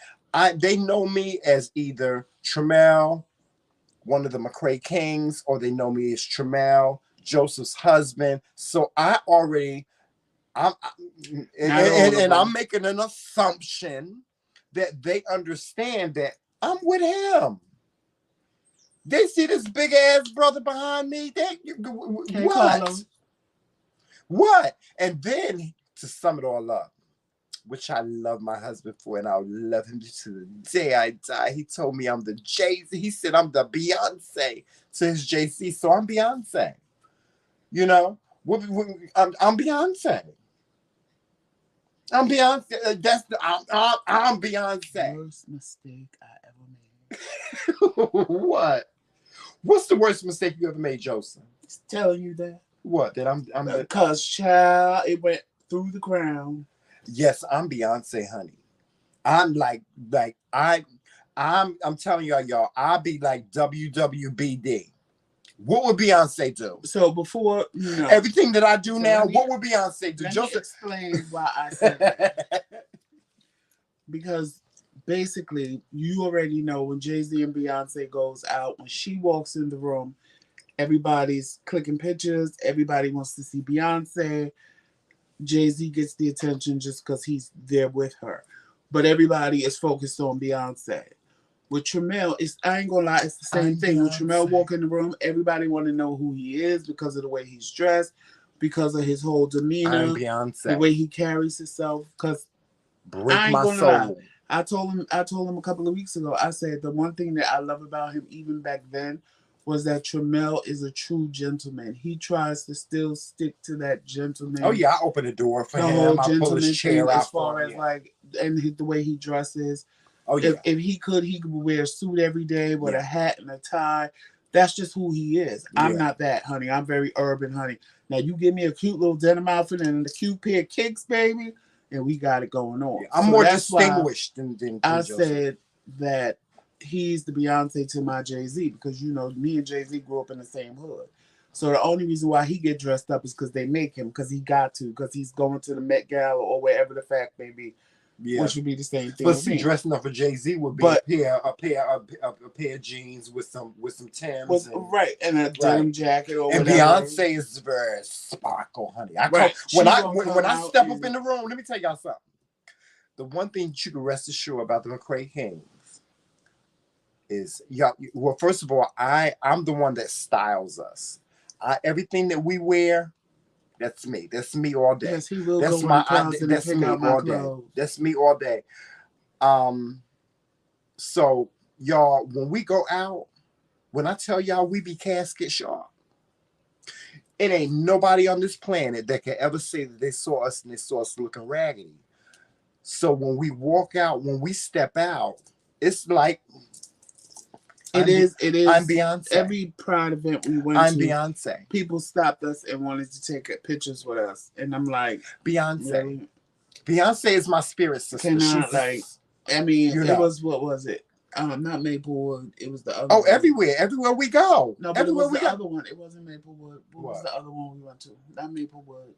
Speaker 1: they know me as either Tremel, one of the TheMcRaeKingz, or they know me as Tremel, Joseph's husband. So I'm making an assumption that they understand that I'm with him. They see this big ass brother behind me. What? And then to sum it all up, which I love my husband for, and I'll love him to the day I die. He told me I'm the Jay-Z. He said I'm the Beyonce to his Jay-Z. So I'm Beyonce. You know, I'm Beyonce. I'm Beyonce. I'm Beyonce.
Speaker 2: Worst mistake I ever made.
Speaker 1: What? What's the worst mistake you ever made, Joseph?
Speaker 2: He's telling you that.
Speaker 1: What? That I'm
Speaker 2: because child, it went through the ground.
Speaker 1: Yes, I'm Beyonce, honey. I'm I'm telling y'all, I'll be like WWBD. What would Beyonce do?
Speaker 2: So before
Speaker 1: everything that I do now, what would Beyonce do?
Speaker 2: Let
Speaker 1: Joseph,
Speaker 2: me explain why I said that. Because basically, you already know when Jay-Z and Beyonce goes out, when she walks in the room, everybody's clicking pictures. Everybody wants to see Beyonce. Jay-Z gets the attention just because he's there with her. But everybody is focused on Beyonce. With Tremel, I ain't gonna lie, it's the same thing. When Tremel walk in the room, everybody want to know who he is because of the way he's dressed, because of his whole demeanor,
Speaker 1: I'm Beyonce.
Speaker 2: The way he carries himself. Because
Speaker 1: break my soul. Lie.
Speaker 2: I told him a couple of weeks ago, I said the one thing that I love about him even back then was that Tremel is a true gentleman. He tries to still stick to that gentleman.
Speaker 1: Oh yeah, I open the door for him. I pull his chair out
Speaker 2: as far as like, and the way he dresses.
Speaker 1: Oh yeah.
Speaker 2: If he could wear a suit every day with a hat and a tie. That's just who he is. I'm not that, honey. I'm very urban, honey. Now you give me a cute little denim outfit and a cute pair of kicks, baby, and we got it going on.
Speaker 1: Yeah, I'm more distinguished than
Speaker 2: I said that he's the Beyonce to my Jay-Z, because you know me and Jay-Z grew up in the same hood. So the only reason why he get dressed up is because they make him, because he got to, because he's going to the Met Gala or wherever the fact may be. Yeah. Which would be the same thing.
Speaker 1: But see, dressing up for Jay-Z would be a pair of jeans with some Timbs,
Speaker 2: and a denim jacket or
Speaker 1: and
Speaker 2: whatever.
Speaker 1: Beyonce is very sparkle, honey. When I step up in the room, let me tell y'all something. The one thing you can rest assured about the TheMcRaeKingz is well, first of all, I'm the one that styles us. Everything that we wear. That's me. That's me all day.
Speaker 2: Yes, he will.
Speaker 1: That's that's me all day. That's me all day. So y'all, when we go out, when I tell y'all we be casket sharp, it ain't nobody on this planet that can ever say that they saw us and they saw us looking raggedy. So when we walk out, when we step out, it's like it is. I'm Beyonce.
Speaker 2: Every Pride event we went
Speaker 1: I'm Beyonce.
Speaker 2: People stopped us and wanted to take pictures with us, and I'm like,
Speaker 1: Beyonce.
Speaker 2: Really?
Speaker 1: Beyonce is my spirit sister.
Speaker 2: It was, what was it? Not Maplewood. It was the other.
Speaker 1: Oh, one. Everywhere we go.
Speaker 2: No, but everywhere it was the other one. It wasn't Maplewood. What was the other one we went to? Not Maplewood.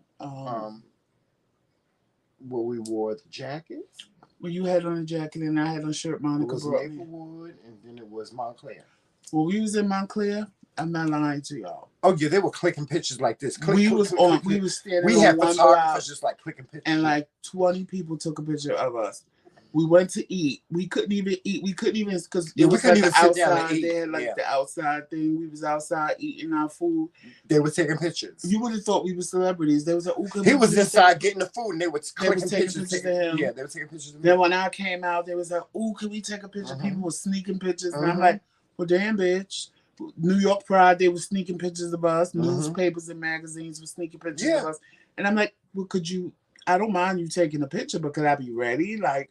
Speaker 1: Well, we wore the jackets.
Speaker 2: Well, you had on a jacket and I had on a shirt.
Speaker 1: It
Speaker 2: Monica
Speaker 1: was
Speaker 2: brought me.
Speaker 1: Maplewood, and then it was Montclair.
Speaker 2: Well, we was in Montclair. I'm not lying to y'all.
Speaker 1: Oh yeah, they were clicking pictures like this. Click,
Speaker 2: We
Speaker 1: click,
Speaker 2: was
Speaker 1: click,
Speaker 2: on.
Speaker 1: click,
Speaker 2: We
Speaker 1: click.
Speaker 2: was standing.
Speaker 1: We
Speaker 2: on
Speaker 1: had
Speaker 2: one
Speaker 1: photographers
Speaker 2: block,
Speaker 1: just like clicking pictures.
Speaker 2: and like 20 people took a picture of us. We went to eat. We couldn't even eat. We couldn't even because
Speaker 1: Yeah,
Speaker 2: it
Speaker 1: we
Speaker 2: was
Speaker 1: couldn't
Speaker 2: like
Speaker 1: even
Speaker 2: the
Speaker 1: sit down and
Speaker 2: outside.
Speaker 1: eat.
Speaker 2: They had like
Speaker 1: Yeah.
Speaker 2: the outside thing. We was outside eating our food.
Speaker 1: They were taking pictures.
Speaker 2: You would have thought we were celebrities. They was like, "Ooh,
Speaker 1: He was inside getting the food, and they were clicking
Speaker 2: taking
Speaker 1: pictures.
Speaker 2: pictures of him.
Speaker 1: Yeah, they were taking pictures of me.
Speaker 2: Then when I came out, they was like, "Ooh, can we take a picture?"
Speaker 1: Mhm.
Speaker 2: People were sneaking pictures, and
Speaker 1: Mhm.
Speaker 2: I'm like, "Well, damn, bitch." New York Pride, they were sneaking pictures of us.
Speaker 1: Mhm.
Speaker 2: Newspapers and magazines were sneaking pictures
Speaker 1: Yeah.
Speaker 2: of us. And I'm like, well, could you? I don't mind you taking a picture, but could I be ready? Like,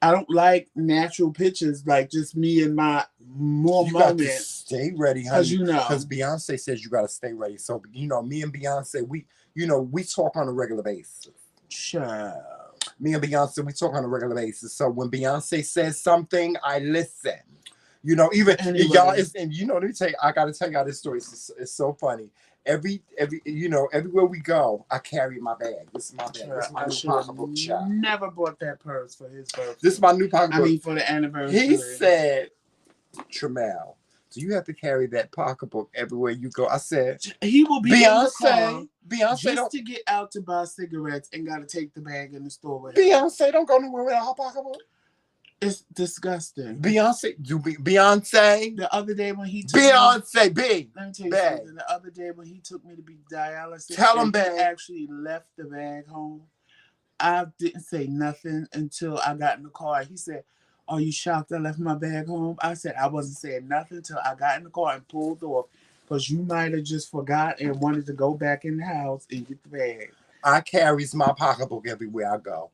Speaker 2: I don't like natural pictures, like just me and my more
Speaker 1: You got to
Speaker 2: moment.
Speaker 1: stay ready, honey.
Speaker 2: Because you know,
Speaker 1: because Beyonce says you got to stay ready. So you know, me and Beyonce, we talk on a regular basis.
Speaker 2: sure.
Speaker 1: Me and Beyonce, we talk on a regular basis. So when Beyonce says something, I listen. You know, even
Speaker 2: Anyway.
Speaker 1: y'all is, and you know, let me tell you, I gotta tell y'all this story. It's so funny. Every you know, everywhere we go, I carry my bag. This is my bag.
Speaker 2: Sure.
Speaker 1: This is my
Speaker 2: I
Speaker 1: new
Speaker 2: should
Speaker 1: pocketbook, child.
Speaker 2: never bought that purse for his birthday.
Speaker 1: This is my new pocketbook.
Speaker 2: I mean, for the anniversary.
Speaker 1: He said, Tramel, do you have to carry that pocketbook everywhere you go? I said,
Speaker 2: he will be
Speaker 1: Beyonce, Beyonce
Speaker 2: just
Speaker 1: don't
Speaker 2: to get out to buy cigarettes and got to take the bag in the store with
Speaker 1: Beyonce don't go nowhere without her pocketbook.
Speaker 2: It's disgusting.
Speaker 1: Beyonce, Beyonce.
Speaker 2: The other day when he took
Speaker 1: Beyonce,
Speaker 2: me,
Speaker 1: B.
Speaker 2: let me tell you
Speaker 1: bag.
Speaker 2: something. The other day when he took me to be dialysis,
Speaker 1: Tell him,
Speaker 2: he
Speaker 1: bag.
Speaker 2: actually left the bag home. I didn't say nothing until I got in the car. He said, "Are you shocked I left my bag home?" I said I wasn't saying nothing until I got in the car and pulled off, because you might have just forgot and wanted to go back in the house and get the bag.
Speaker 1: I carries my pocketbook everywhere I go.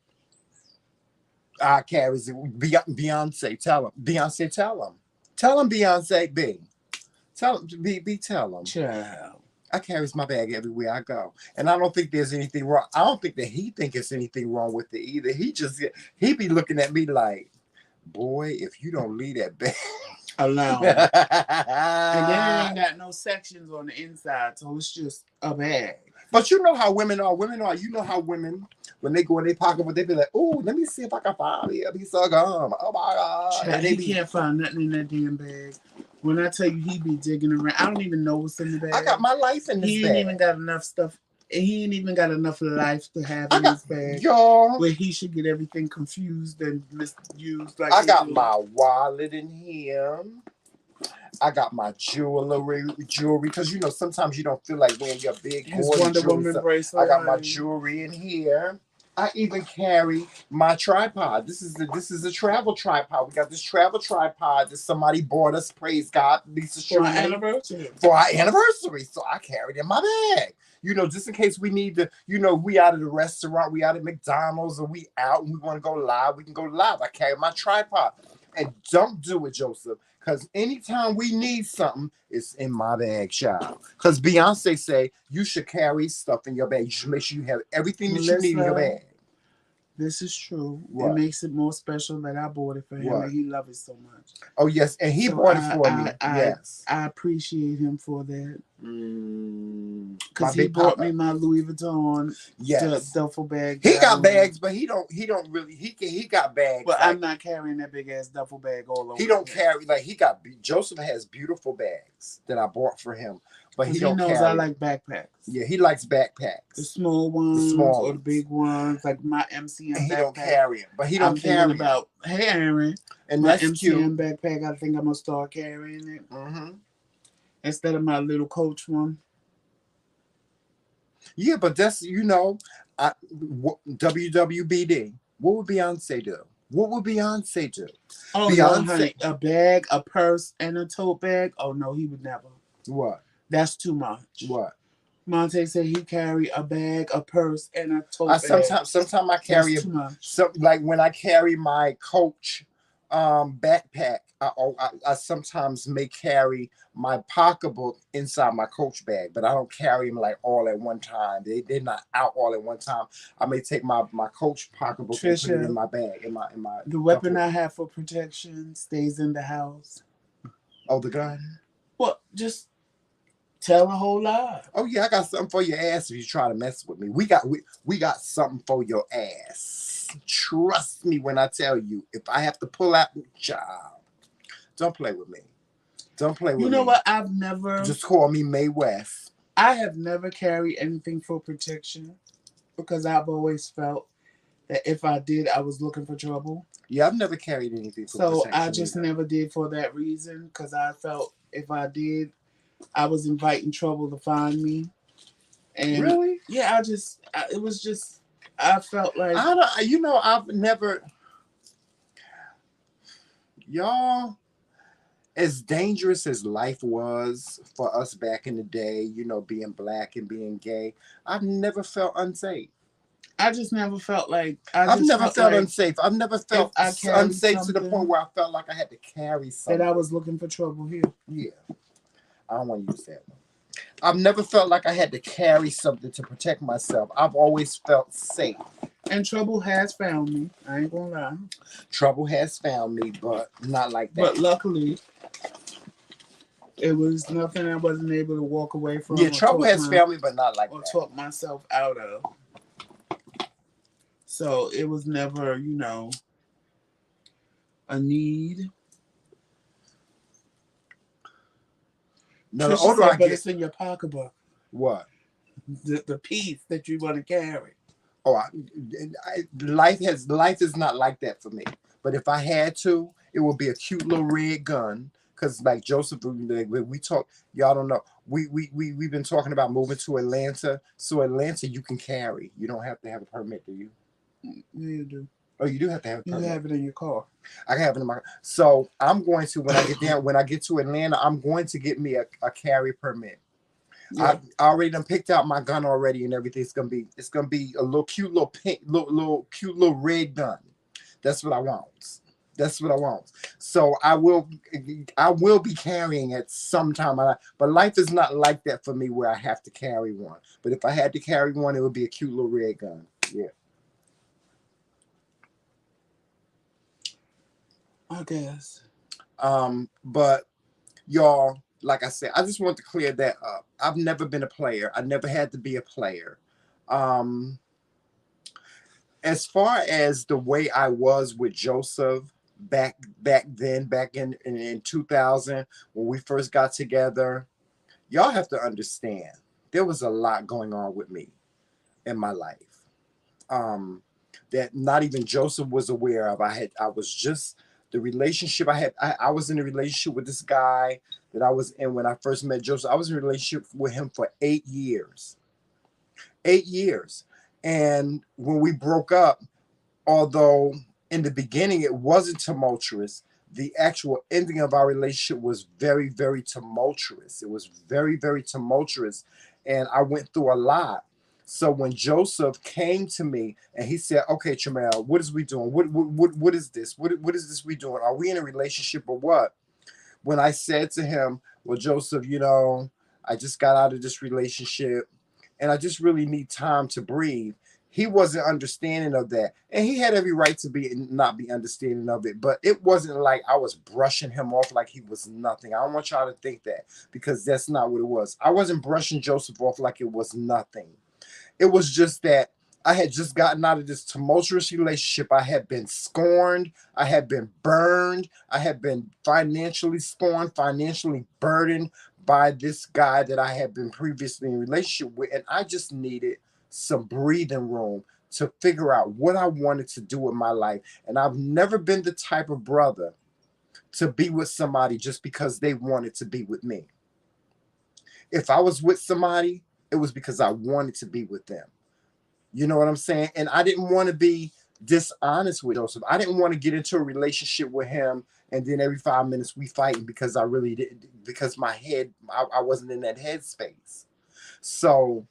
Speaker 1: I carries it. Beyonce, tell him. Beyonce, tell him. Tell him, Beyonce, B. Tell him, B, tell him.
Speaker 2: Child.
Speaker 1: I carries my bag everywhere I go. And I don't think there's anything wrong. I don't think that he think it's anything wrong with it either. He be looking at me like, boy, if you don't leave that bag
Speaker 2: alone. And then it ain't got no sections on the inside, so it's just a bag.
Speaker 1: But you know how women are. You know how women, when they go in their pocket, they be like, "Oh, let me see if I can find a piece of gum." Oh my God!
Speaker 2: Child, he can't find nothing in that damn bag. When I tell you he be digging around, I don't even know what's in the bag.
Speaker 1: I got my life in this bag.
Speaker 2: He ain't even got enough stuff. He ain't even got enough life to have in his bag.
Speaker 1: Y'all,
Speaker 2: where he should get everything confused and misused. Like
Speaker 1: I got my wallet in here. I got my jewelry, because you know sometimes you don't feel like wearing your big
Speaker 2: his Wonder Woman bracelet.
Speaker 1: I got my jewelry in here. I even carry my tripod. This is a travel tripod. We got this travel tripod that somebody bought us. Praise God, Lisa.
Speaker 2: For our anniversary.
Speaker 1: For our anniversary, so I carried it in my bag. You know, just in case we need to. You know, we out of the restaurant, we out at McDonald's, or we out and we want to go live. We can go live. I carry my tripod, and don't do it, Joseph. Because anytime we need something, it's in my bag, child. Because Beyonce say you should carry stuff in your bag. You should make sure you have everything that you need in your bag.
Speaker 2: This is true.
Speaker 1: What?
Speaker 2: It makes it more special that I bought it for him,
Speaker 1: What?
Speaker 2: and he loves it so much.
Speaker 1: Oh, yes. And he bought it for me. Yes.
Speaker 2: I appreciate him for that. Because
Speaker 1: My
Speaker 2: he bought
Speaker 1: Papa.
Speaker 2: me my Louis Vuitton duffel bag.
Speaker 1: He got bags, but he don't really, he got bags.
Speaker 2: But I'm not carrying that big ass duffel bag all over.
Speaker 1: He don't carry, like Joseph has beautiful bags that I bought for him. But he don't
Speaker 2: knows
Speaker 1: carry.
Speaker 2: I like backpacks.
Speaker 1: Yeah, he likes backpacks.
Speaker 2: The small ones, or the big ones, like my MCM
Speaker 1: and he
Speaker 2: backpack.
Speaker 1: don't carry them, but he don't carry
Speaker 2: about. Hey, Aaron,
Speaker 1: and
Speaker 2: my
Speaker 1: that's
Speaker 2: MCM
Speaker 1: cute.
Speaker 2: backpack. I think I'm gonna start carrying it instead of my little Coach one.
Speaker 1: Yeah, but that's WWBD. What would Beyonce do? What would Beyonce do?
Speaker 2: Oh,
Speaker 1: Beyonce,
Speaker 2: no, honey, a bag, a purse, and a tote bag. Oh no, he would never.
Speaker 1: What?
Speaker 2: That's too much.
Speaker 1: What?
Speaker 2: Monte said he carry a bag, a purse, and a tote bag.
Speaker 1: Sometimes I carry
Speaker 2: too much.
Speaker 1: Like when I carry my Coach backpack, I sometimes may carry my pocketbook inside my Coach bag, but I don't carry them like all at one time. They're not out all at one time. I may take my Coach pocketbook and put it in my bag. In my
Speaker 2: the weapon I have for protection stays in the house.
Speaker 1: Oh, the gun?
Speaker 2: Well, just Tell a whole lie.
Speaker 1: Oh yeah, I got something for your ass if you try to mess with me. We got something for your ass. Trust me when I tell you. If I have to pull out, child, don't play with me. Don't play with
Speaker 2: You
Speaker 1: me.
Speaker 2: know what? I've never.
Speaker 1: Just call me Mae West.
Speaker 2: I have never carried anything for protection because I've always felt that if I did, I was looking for trouble.
Speaker 1: Yeah, I've never carried anything for
Speaker 2: So
Speaker 1: protection.
Speaker 2: I just never did for that reason because I felt if I did, I was inviting trouble to find me. And
Speaker 1: really?
Speaker 2: Yeah, it was just, I felt like.
Speaker 1: I've never, y'all, as dangerous as life was for us back in the day, being black and being gay, I've never felt unsafe.
Speaker 2: I just never felt like.
Speaker 1: I've never felt unsafe. I've never felt unsafe to the point where I felt like I had to carry something.
Speaker 2: That I was looking for trouble here.
Speaker 1: Yeah. I don't want to use that one. I've never felt like I had to carry something to protect myself. I've always felt safe.
Speaker 2: And trouble has found me. I ain't gonna lie.
Speaker 1: Trouble has found me, but not like that.
Speaker 2: But luckily, it was nothing I wasn't able to walk away from.
Speaker 1: Yeah, trouble has found me, but not like that.
Speaker 2: Or talk myself out of. So it was never, a need.
Speaker 1: No, the older I get,
Speaker 2: it's in your pocketbook.
Speaker 1: What?
Speaker 2: The piece that you want to carry.
Speaker 1: Oh, life is not like that for me. But if I had to, it would be a cute little red gun. Because like Joseph, we talk, y'all don't know. We've been talking about moving to Atlanta. So Atlanta, you can carry. You don't have to have a permit, do you?
Speaker 2: Yeah, you do.
Speaker 1: Oh, you do have to have a permit.
Speaker 2: You have it in your car.
Speaker 1: I can have it in my car. So I'm going to, when I get to Atlanta, I'm going to get me a carry permit. Yeah. I already done picked out my gun already and everything. It's gonna be a little cute little pink, cute little red gun. That's what I want. That's what I want. So I will be carrying it sometime. But life is not like that for me where I have to carry one. But if I had to carry one, it would be a cute little red gun. Yeah.
Speaker 2: I guess.
Speaker 1: But y'all, like I said, I just want to clear that up. I've never been a player. I never had to be a player. As far as the way I was with Joseph back in 2000 when we first got together, y'all have to understand there was a lot going on with me in my life. That not even Joseph was aware of. The relationship I was in a relationship with this guy that I was in when I first met Joseph. I was in a relationship with him for 8 years. 8 years. And when we broke up, although in the beginning it wasn't tumultuous, the actual ending of our relationship was very, very tumultuous. It was very, very tumultuous. And I went through a lot. So when Joseph came to me and he said, "Okay, Tramel, what is we doing? What is this? What is this we doing? Are we in a relationship or what?" When I said to him, "Well, Joseph, I just got out of this relationship and I just really need time to breathe," he wasn't understanding of that. And he had every right to not be understanding of it. But it wasn't like I was brushing him off like he was nothing. I don't want y'all to think that, because that's not what it was. I wasn't brushing Joseph off like it was nothing. It was just that I had just gotten out of this tumultuous relationship. I had been scorned. I had been burned. I had been financially scorned, financially burdened by this guy that I had been previously in a relationship with. And I just needed some breathing room to figure out what I wanted to do with my life. And I've never been the type of brother to be with somebody just because they wanted to be with me. If I was with somebody, it was because I wanted to be with them. You know what I'm saying? And I didn't want to be dishonest with Joseph. I didn't want to get into a relationship with him and then every 5 minutes we fighting because I really didn't, because my head, I wasn't in that headspace. So,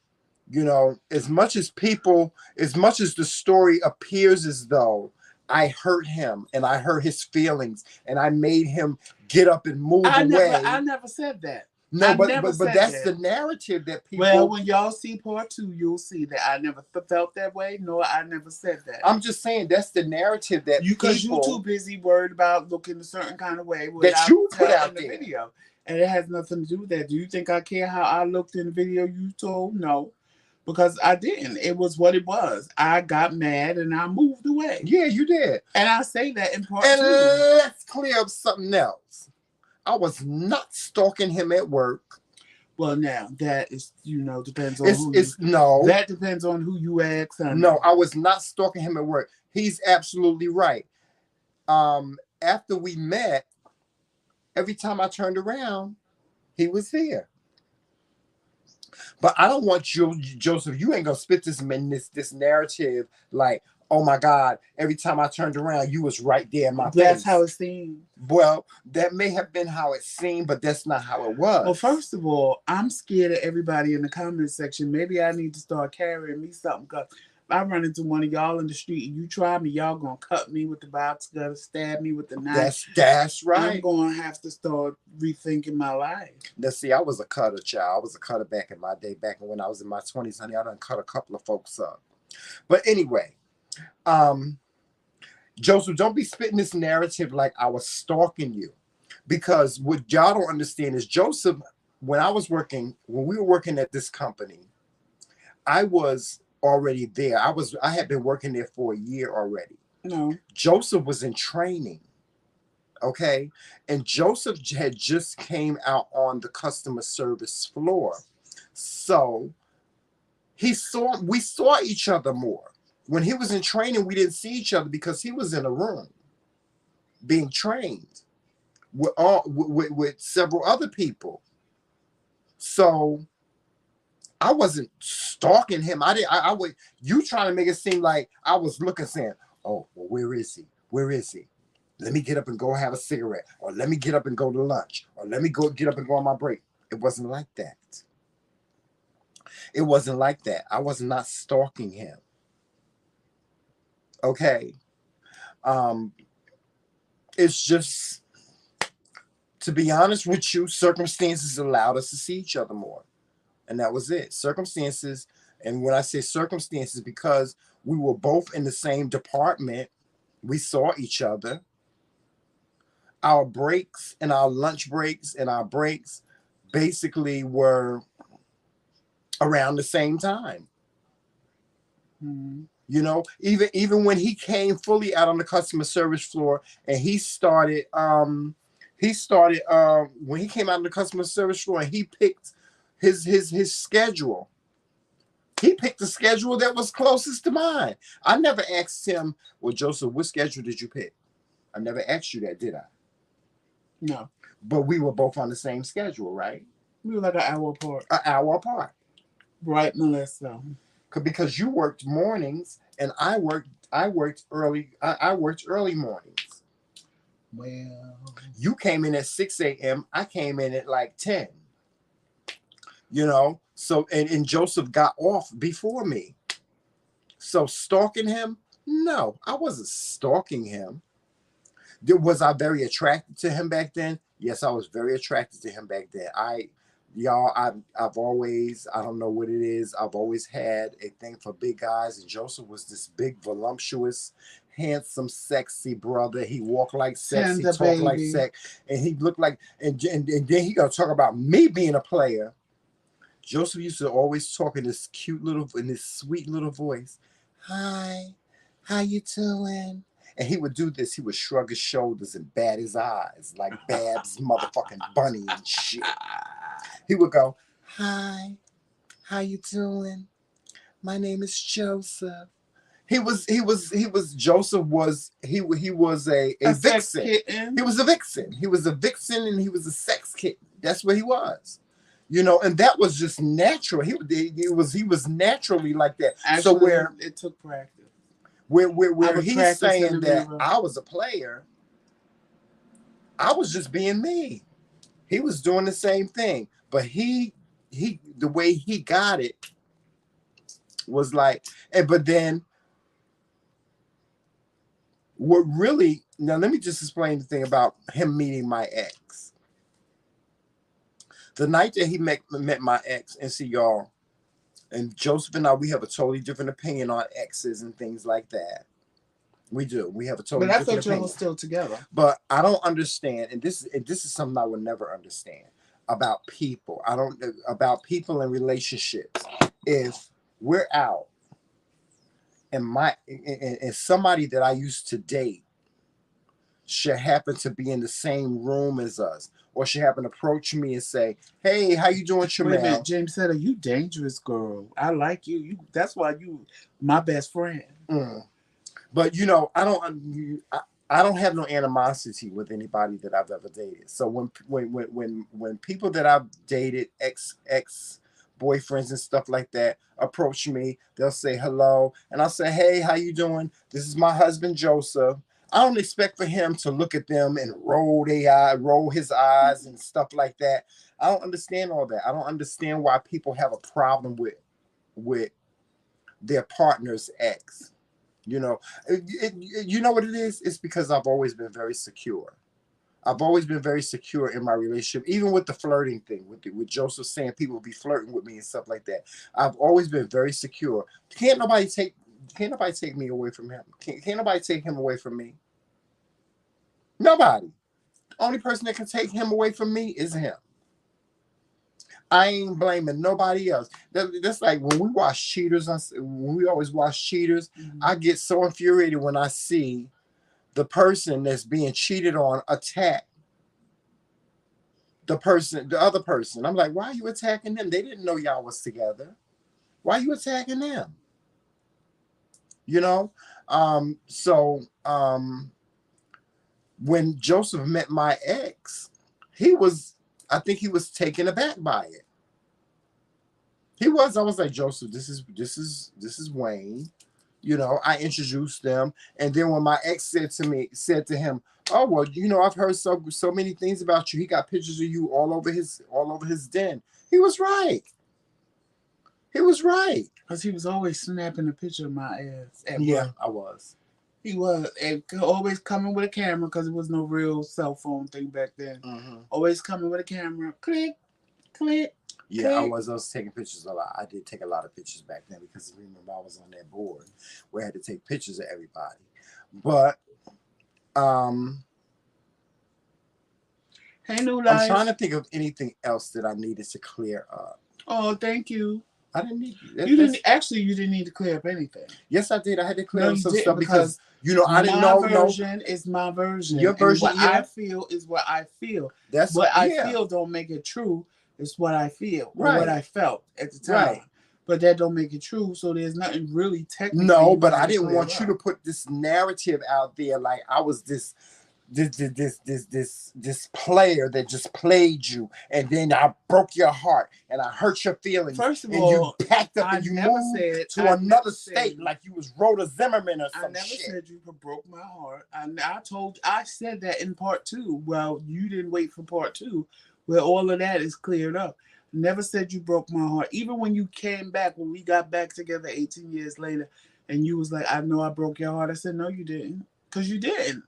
Speaker 1: as much as the story appears as though I hurt him and I hurt his feelings and I made him get up and move away.
Speaker 2: I never said that.
Speaker 1: No,
Speaker 2: I
Speaker 1: but
Speaker 2: never
Speaker 1: but
Speaker 2: said
Speaker 1: that's
Speaker 2: that.
Speaker 1: the narrative that people.
Speaker 2: Well, when y'all see part 2, you'll see that I never felt that way. No, I never said that.
Speaker 1: I'm just saying that's the narrative that
Speaker 2: Because you
Speaker 1: people
Speaker 2: too busy worried about looking a certain kind of way
Speaker 1: that
Speaker 2: without
Speaker 1: you put
Speaker 2: telling
Speaker 1: out
Speaker 2: the
Speaker 1: there.
Speaker 2: video. And it has nothing to do with that. Do you think I care how I looked in the video you told? No. Because I didn't. It was what it was. I got mad and I moved away.
Speaker 1: Yeah, you did.
Speaker 2: And I say that in part
Speaker 1: And
Speaker 2: 2.
Speaker 1: let's clear up something else. I was not stalking him at work.
Speaker 2: Well, now that is, depends on
Speaker 1: no.
Speaker 2: That depends on who you ask. Honey.
Speaker 1: No, I was not stalking him at work. He's absolutely right. After we met, every time I turned around, he was there. But I don't want you, Joseph. You ain't gonna spit this narrative like, oh my God, every time I turned around, you was right there in my face.
Speaker 2: That's how it seemed.
Speaker 1: Well, that may have been how it seemed, but that's not how it was.
Speaker 2: Well, first of all, I'm scared of everybody in the comment section. Maybe I need to start carrying me something. Cause if I run into one of y'all in the street and you try me, y'all gonna cut me with the box cutter, stab me with the knife.
Speaker 1: That's right.
Speaker 2: I'm gonna have to start rethinking my life.
Speaker 1: Now, see, I was a cutter, child. I was a cutter back in my day, back when I was in my 20s, honey. I done cut a couple of folks up. But anyway, Joseph, don't be spitting this narrative like I was stalking you. Because what y'all don't understand is Joseph, when we were working at this company, I was already there. I had been working there for a year already.
Speaker 2: No.
Speaker 1: Joseph was in training. Okay. And Joseph had just came out on the customer service floor. So we saw each other more. When he was in training, we didn't see each other because he was in a room being trained with several other people. So I wasn't stalking him. I would, you trying to make it seem like I was looking, saying, oh, well, where is he? Where is he? Let me get up and go have a cigarette, or let me get up and go to lunch, or let me get up and go on my break. It wasn't like that. It wasn't like that. I was not stalking him. Okay. It's just, to be honest with you, circumstances allowed us to see each other more. And that was it. Circumstances. And when I say circumstances, because we were both in the same department, we saw each other. Our breaks and our lunch breaks and our breaks basically were around the same time.
Speaker 2: Mm-hmm.
Speaker 1: You know, even when he came fully out on the customer service floor and he started when he came out on the customer service floor and he picked his schedule. He picked the schedule that was closest to mine. I never asked him, well, Joseph, what schedule did you pick? I never asked you that, did I?
Speaker 2: No.
Speaker 1: But we were both on the same schedule, right?
Speaker 2: We were like an hour apart.
Speaker 1: An hour apart.
Speaker 2: Right, Melissa.
Speaker 1: Because you worked mornings and I worked early. I worked early mornings.
Speaker 2: Well,
Speaker 1: you came in at 6 a.m. I came in at like 10. You know, so and Joseph got off before me. So stalking him? No, I wasn't stalking him. Was I very attracted to him back then? Yes, I was very attracted to him back then. I've always, I don't know what it is, I've always had a thing for big guys, and Joseph was this big, voluptuous, handsome, sexy brother. He walked like sex, he talked like sex, and he looked like, and then he gonna talk about me being a player. Joseph used to always talk in this sweet little voice. Hi, how you doing? And he would do this. He would shrug his shoulders and bat his eyes like Babs motherfucking Bunny and shit. He would go, hi, how you doing? My name is Joseph. Joseph was a vixen. Kitten. He was a vixen. He was a vixen and he was a sex kitten. That's what he was. You know, and that was just natural. He was naturally like that.
Speaker 2: Actually, so where it took practice.
Speaker 1: Where he's saying that I was a player, I was just being me. He was doing the same thing, but the way he got it was like, but then what really, now let me just explain the thing about him meeting my ex. The night that he met my ex, and see y'all, and Joseph and I, we have a totally different opinion on exes and things like that. We do. We have a totally
Speaker 2: But I
Speaker 1: different
Speaker 2: thought y'all
Speaker 1: opinion.
Speaker 2: were still together.
Speaker 1: But I don't understand, and this is something I would never understand about people. I don't about people and relationships. If we're out and somebody that I used to date should happen to be in the same room as us, or should happen to approach me and say, "Hey, how you doing, Shamel?"
Speaker 2: Wait a minute, James said, "Are you dangerous, girl? I like you. That's why you my best friend."
Speaker 1: But you know, I don't have no animosity with anybody that I've ever dated. So when people that I've dated, ex boyfriends and stuff like that, approach me, they'll say hello, and I'll say, "Hey, how you doing? This is my husband Joseph." I don't expect for him to look at them and roll his eyes and stuff like that. I don't understand all that. I don't understand why people have a problem with their partner's ex. You know, you know what it is? It's because I've always been very secure. I've always been very secure in my relationship, even with the flirting thing, with Joseph saying people be flirting with me and stuff like that. I've always been very secure. Can't nobody take me away from him. Can't nobody take him away from me. Nobody. The only person that can take him away from me is him. I ain't blaming nobody else. That's like when we watch Cheaters. When we always watch Cheaters, I get so infuriated when I see the person that's being cheated on attack the other person. I'm like, why are you attacking them? They didn't know y'all was together. Why are you attacking them? You know? When Joseph met my ex, I think he was taken aback by it. He was. I was like, Joseph, this is Wayne. You know, I introduced them, and then when my ex said to him, "Oh well, you know, I've heard so many things about you. He got pictures of you all over his den." He was right. He was right.
Speaker 2: Because he was always snapping a picture of my ass at
Speaker 1: Yeah,
Speaker 2: work.
Speaker 1: I was.
Speaker 2: He was. And always coming with a camera because there was no real cell phone thing back then. Always coming with a camera. Click, click.
Speaker 1: Yeah, I was taking pictures a lot. I did take a lot of pictures back then because remember I was on that board where I had to take pictures of everybody. But
Speaker 2: hey, New Life.
Speaker 1: I'm trying to think of anything else that I needed to clear up.
Speaker 2: Oh, thank you.
Speaker 1: I didn't need
Speaker 2: you didn't need to clear up anything.
Speaker 1: Yes, I did. I had to clear up some stuff
Speaker 2: because
Speaker 1: you know I didn't know.
Speaker 2: My version is my version.
Speaker 1: Your version,
Speaker 2: and what I feel is what I feel.
Speaker 1: That's
Speaker 2: what I feel don't make it true. It's what I feel,
Speaker 1: right?
Speaker 2: Or what I felt at the time. Right. But that don't make it true. So there's nothing really technically.
Speaker 1: No, but I didn't want you to put this narrative out there like I was this player that just played you, and then I broke your heart and I hurt your feelings.
Speaker 2: First of
Speaker 1: all, you packed up and you moved to another state like you was Rhoda Zimmerman or some shit.
Speaker 2: I never said you broke my heart. I said that in part 2. Well, you didn't wait for part 2, where all of that is cleared up. Never said you broke my heart. Even when you came back, when we got back together 18 years later, and you was like, "I know I broke your heart." I said, "No, you didn't," because you didn't.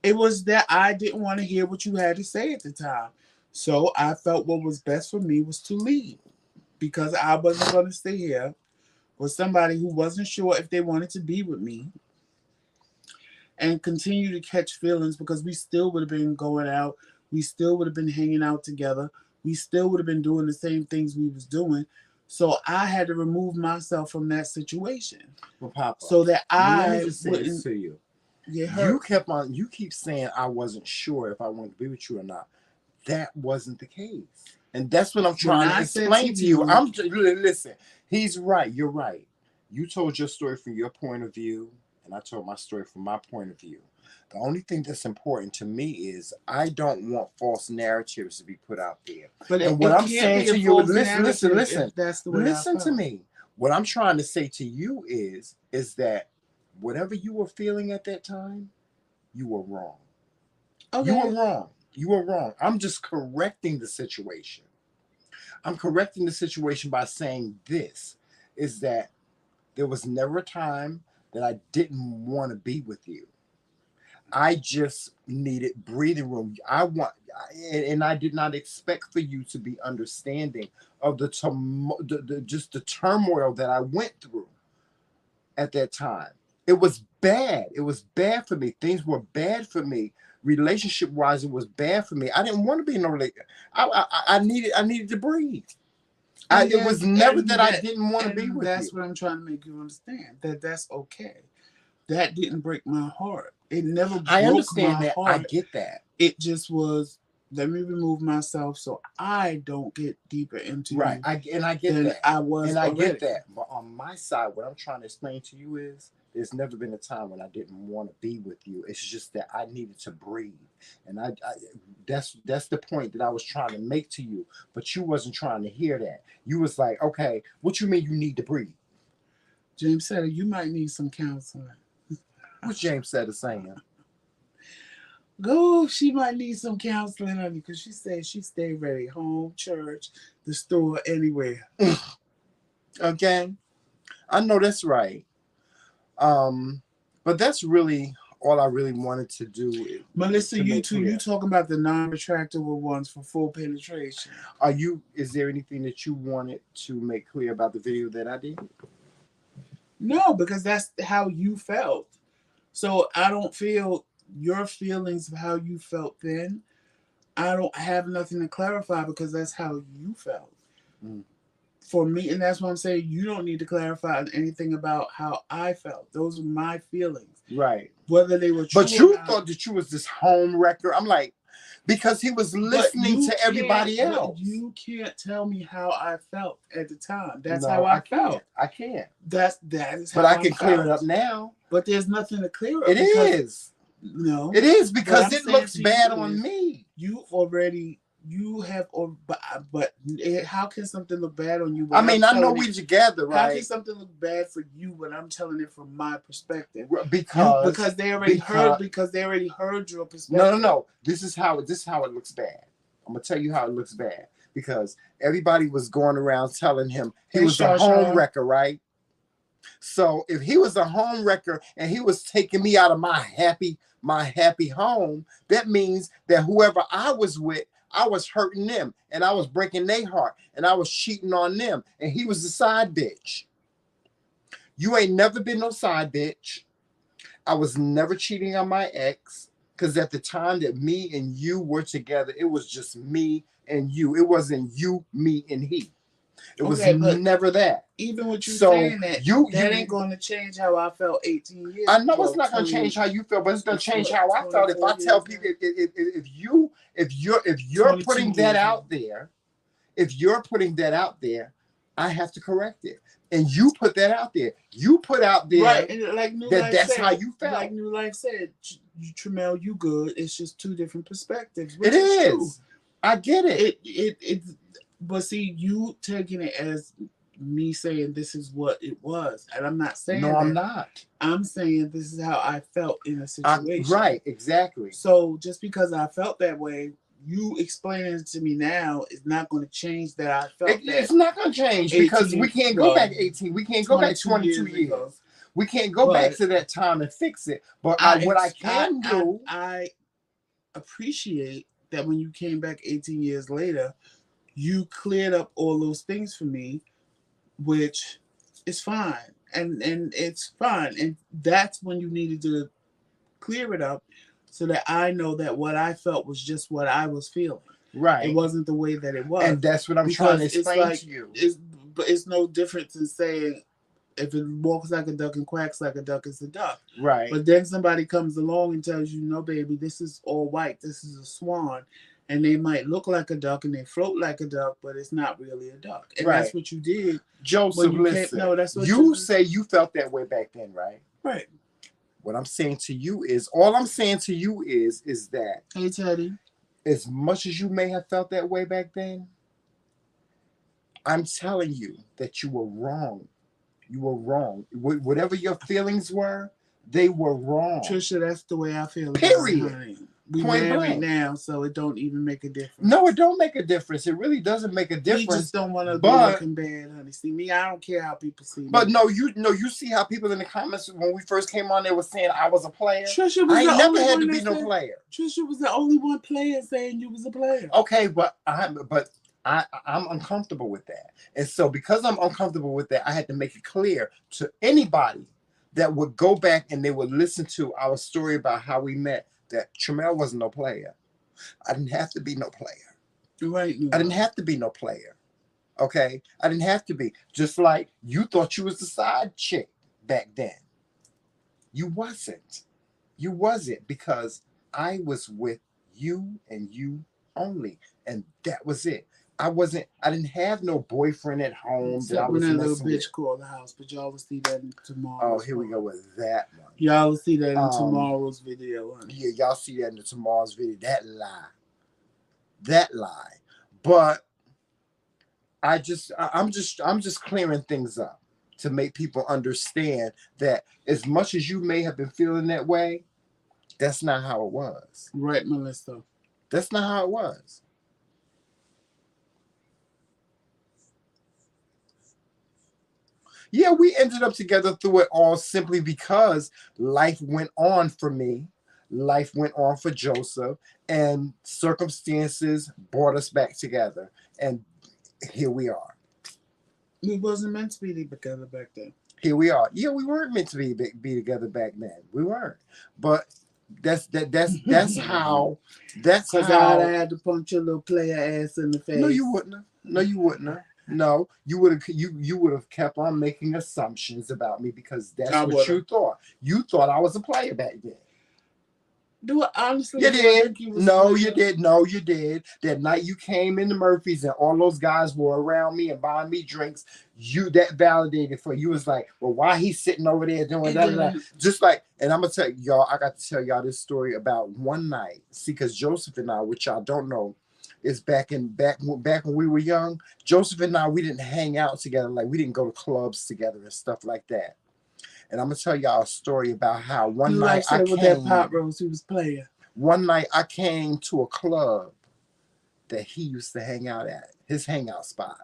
Speaker 2: It was that I didn't want to hear what you had to say at the time. So I felt what was best for me was to leave, because I wasn't going to stay here with somebody who wasn't sure if they wanted to be with me and continue to catch feelings, because we still would have been going out. We still would have been hanging out together. We still would have been doing the same things we was doing. So I had to remove myself from that situation.
Speaker 1: Well, Papa,
Speaker 2: so that
Speaker 1: let me just say this to you.
Speaker 2: You
Speaker 1: keep saying I wasn't sure if I wanted to be with you or not. That wasn't the case. And that's what I'm trying to explain to you. Listen, he's right. You're right. You told your story from your point of view, and I told my story from my point of view. The only thing that's important to me is I don't want false narratives to be put out there. And what I'm saying to you, listen. That's the way listen to me. What I'm trying to say to you is that whatever you were feeling at that time, you were wrong. Okay. You were wrong. I'm just correcting the situation. I'm correcting the situation by saying this, is that there was never a time that I didn't want to be with you. I just needed breathing room. And I did not expect for you to be understanding of just the turmoil that I went through at that time. It was bad. It was bad for me. Things were bad for me. Relationship wise, it was bad for me. I didn't want to be in a relationship. I needed to breathe. It was never that I didn't want to be with you.
Speaker 2: That's what I'm trying to make you understand. That's okay. That didn't break my heart. It never broke
Speaker 1: I understand
Speaker 2: my
Speaker 1: that.
Speaker 2: heart.
Speaker 1: I get that.
Speaker 2: It just was, let me remove myself so I don't get deeper into
Speaker 1: right.
Speaker 2: you.
Speaker 1: I get that.
Speaker 2: I was
Speaker 1: and I
Speaker 2: already.
Speaker 1: Get that. But on my side, what I'm trying to explain to you is there's never been a time when I didn't want to be with you. It's just that I needed to breathe. And that's the point that I was trying to make to you. But you wasn't trying to hear that. You was like, okay, what you mean you need to breathe?
Speaker 2: James said you might need some counseling.
Speaker 1: What's James said saying?
Speaker 2: Go, she might need some counseling, honey, because she said she stayed ready. Home, church, the store, anywhere.
Speaker 1: Okay. I know that's right. But that's really all I really wanted to do.
Speaker 2: Melissa, you talking about the non-retractable ones for full penetration.
Speaker 1: Is there anything that you wanted to make clear about the video that I did?
Speaker 2: No, because that's how you felt. So I don't feel your feelings of how you felt then. I don't have nothing to clarify because that's how you felt. For me, and that's what I'm saying, you don't need to clarify anything about how I felt. Those are my feelings.
Speaker 1: Right.
Speaker 2: Whether they were true
Speaker 1: But you thought that you was this home wrecker. I'm like, because he was listening to everybody else.
Speaker 2: You can't tell me how I felt at the time. That's how I felt.
Speaker 1: I can't.
Speaker 2: That is how
Speaker 1: But I can clear it up now.
Speaker 2: But there's nothing to clear up.
Speaker 1: It is.
Speaker 2: No.
Speaker 1: It is because it looks bad on me.
Speaker 2: But how can something look bad on you?
Speaker 1: I mean, I know we're together, right?
Speaker 2: How can something look bad for you when I'm telling it from my perspective?
Speaker 1: Because
Speaker 2: they already heard your perspective.
Speaker 1: No. This is how it looks bad. I'm gonna tell you how it looks bad because everybody was going around telling him he was a home wrecker, right? So if he was a home wrecker and he was taking me out of my happy home, that means that whoever I was with, I was hurting them and I was breaking their heart and I was cheating on them and he was the side bitch. You ain't never been no side bitch. I was never cheating on my ex because at the time that me and you were together, it was just me and you. It wasn't you, me, and he. It was never that.
Speaker 2: Even with you saying that, that ain't going to change how I felt 18 years.
Speaker 1: I know it's not going to change how you feel, but it's going to change how I felt. If I tell people, if you're putting that out there, I have to correct it. And you put that out there. You put out there
Speaker 2: right, and like
Speaker 1: that's how you felt.
Speaker 2: Like New Life said, Tramel, you good. It's just two different perspectives.
Speaker 1: It is. I get it.
Speaker 2: But see, you taking it as me saying this is what it was, and I'm not saying
Speaker 1: no, I'm not.
Speaker 2: I'm saying this is how I felt in a situation.
Speaker 1: Right, exactly.
Speaker 2: So just because I felt that way, you explaining it to me now is not going to change that I felt.
Speaker 1: It's not going to change because we can't go back 18. We can't go back 22 years. We can't go back to that time and fix it. But what I can do,
Speaker 2: I appreciate that when you came back 18 years later, you cleared up all those things for me, which is fine. And it's fine. And that's when you needed to clear it up so that I know that what I felt was just what I was feeling.
Speaker 1: Right.
Speaker 2: It wasn't the way that it was.
Speaker 1: And that's what I'm trying to explain to you.
Speaker 2: But it's no difference in saying if it walks like a duck and quacks like a duck, it's a duck.
Speaker 1: Right.
Speaker 2: But then somebody comes along and tells you, no, baby, this is all white. This is a swan. And they might look like a duck and they float like a duck, but it's not really a duck. And that's what you did.
Speaker 1: Joseph, listen. No, that's what you say you felt that way back then, right?
Speaker 2: Right.
Speaker 1: What I'm saying to you is, all I'm saying to you is that,
Speaker 2: hey, Teddy,
Speaker 1: as much as you may have felt that way back then, I'm telling you that you were wrong. You were wrong. Whatever your feelings were, they were wrong.
Speaker 2: Trisha, that's the way I feel.
Speaker 1: Period.
Speaker 2: We
Speaker 1: Point
Speaker 2: married
Speaker 1: blank.
Speaker 2: now, so it don't even make a difference.
Speaker 1: No, it don't make a difference. It really doesn't make a difference.
Speaker 2: We just don't want to be looking bad, honey. See me, I don't care how people see me.
Speaker 1: But you see how people in the comments when we first came on, they were saying I was a player.
Speaker 2: Trisha was
Speaker 1: I
Speaker 2: the
Speaker 1: never
Speaker 2: only
Speaker 1: had
Speaker 2: one
Speaker 1: to be no player.
Speaker 2: Trisha was the only one player saying you was a player.
Speaker 1: Okay, but I'm uncomfortable with that, and so because I'm uncomfortable with that, I had to make it clear to anybody that would go back and they would listen to our story about how we met that Tramel wasn't no player. I didn't have to be no player.
Speaker 2: Right.
Speaker 1: I didn't have to be no player. Okay? I didn't have to be. Just like you thought you was the side chick back then. You wasn't. You wasn't, because I was with you and you only. And that was it. I didn't have no boyfriend at home that I was
Speaker 2: that
Speaker 1: messing
Speaker 2: little bitch
Speaker 1: with.
Speaker 2: called the house, but y'all will see that in tomorrow.
Speaker 1: Oh, here we go with that one.
Speaker 2: Y'all will see that in tomorrow's video, honey.
Speaker 1: Yeah, y'all see that in tomorrow's video. That lie. But I'm just clearing things up to make people understand that as much as you may have been feeling that way, that's not how it was.
Speaker 2: Right, Melissa?
Speaker 1: That's not how it was. Yeah, we ended up together through it all simply because life went on for me. Life went on for Joseph, and circumstances brought us back together. And here we are.
Speaker 2: We wasn't meant to be together back then.
Speaker 1: Here we are. Yeah, we weren't meant to be together back then. We weren't. But that's how. That's
Speaker 2: because
Speaker 1: how.
Speaker 2: I had to punch your little player ass in the face.
Speaker 1: No, you wouldn't have. No, you wouldn't have. No, you would have kept on making assumptions about me because that's what you thought. You thought I was a player back then.
Speaker 2: Do it honestly.
Speaker 1: You did. No, you did. No, you did. That night you came into Murphy's and all those guys were around me and buying me drinks. That validated for you. Was like, well, why he's sitting over there doing that? Just like, and I'm gonna tell y'all, I got to tell y'all this story about one night. See, because Joseph and I, which y'all don't know, is back when we were young. Joseph and I, we didn't hang out together. Like, we didn't go to clubs together and stuff like that. And I'm gonna tell y'all a story about how one night I came with that pot roast he was playing. One night I came to a club that he used to hang out at, his hangout spot.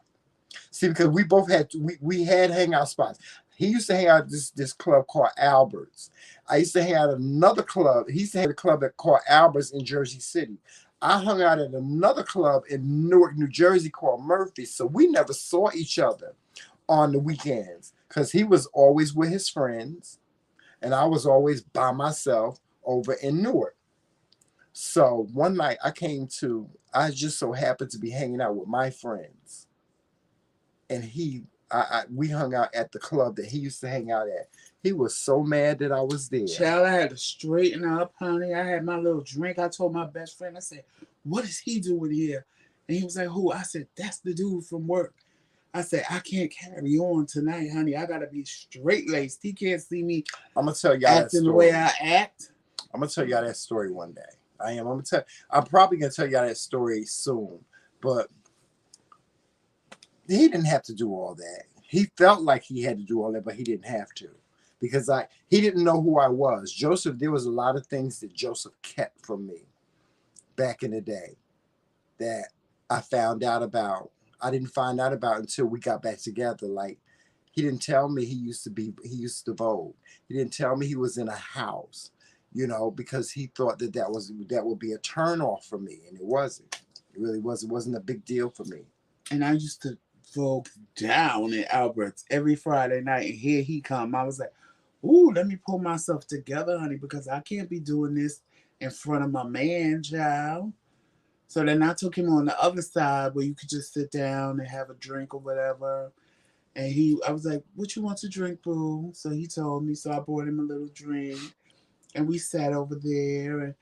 Speaker 1: See, because we both had we had hangout spots. He used to hang out at this club called Albert's. I used to hang out at another club. He used to have a club called Albert's in Jersey City. I hung out at another club in Newark, New Jersey called Murphy. So we never saw each other on the weekends because he was always with his friends and I was always by myself over in Newark. So one night I just so happened to be hanging out with my friends, and we hung out at the club that he used to hang out at. He was so mad that I was there. Child, I had to straighten up, honey. I had my little drink. I told my best friend, I said, what is he doing here? And he was like, who? I said, that's the dude from work. I said, I can't carry on tonight, honey. I got to be straight-laced. He can't see me I'm gonna tell y'all acting the way I act. I'm going to tell y'all that story one day. I'm probably going to tell y'all that story soon. But he didn't have to do all that. He felt like he had to do all that, but he didn't have to. Because he didn't know who I was. Joseph, there was a lot of things that Joseph kept from me back in the day that I found out about. I didn't find out about until we got back together. Like, he didn't tell me he used to vote. He didn't tell me he was in a house, because he thought that would be a turn off for me. And it wasn't. It really wasn't. It wasn't a big deal for me. And I used to vote down at Albert's every Friday night, and here he come. I was like, ooh, let me pull myself together, honey, because I can't be doing this in front of my man, child. So then I took him on the other side where you could just sit down and have a drink or whatever. And I was like, what you want to drink, boo? So he told me, so I bought him a little drink. And we sat over there.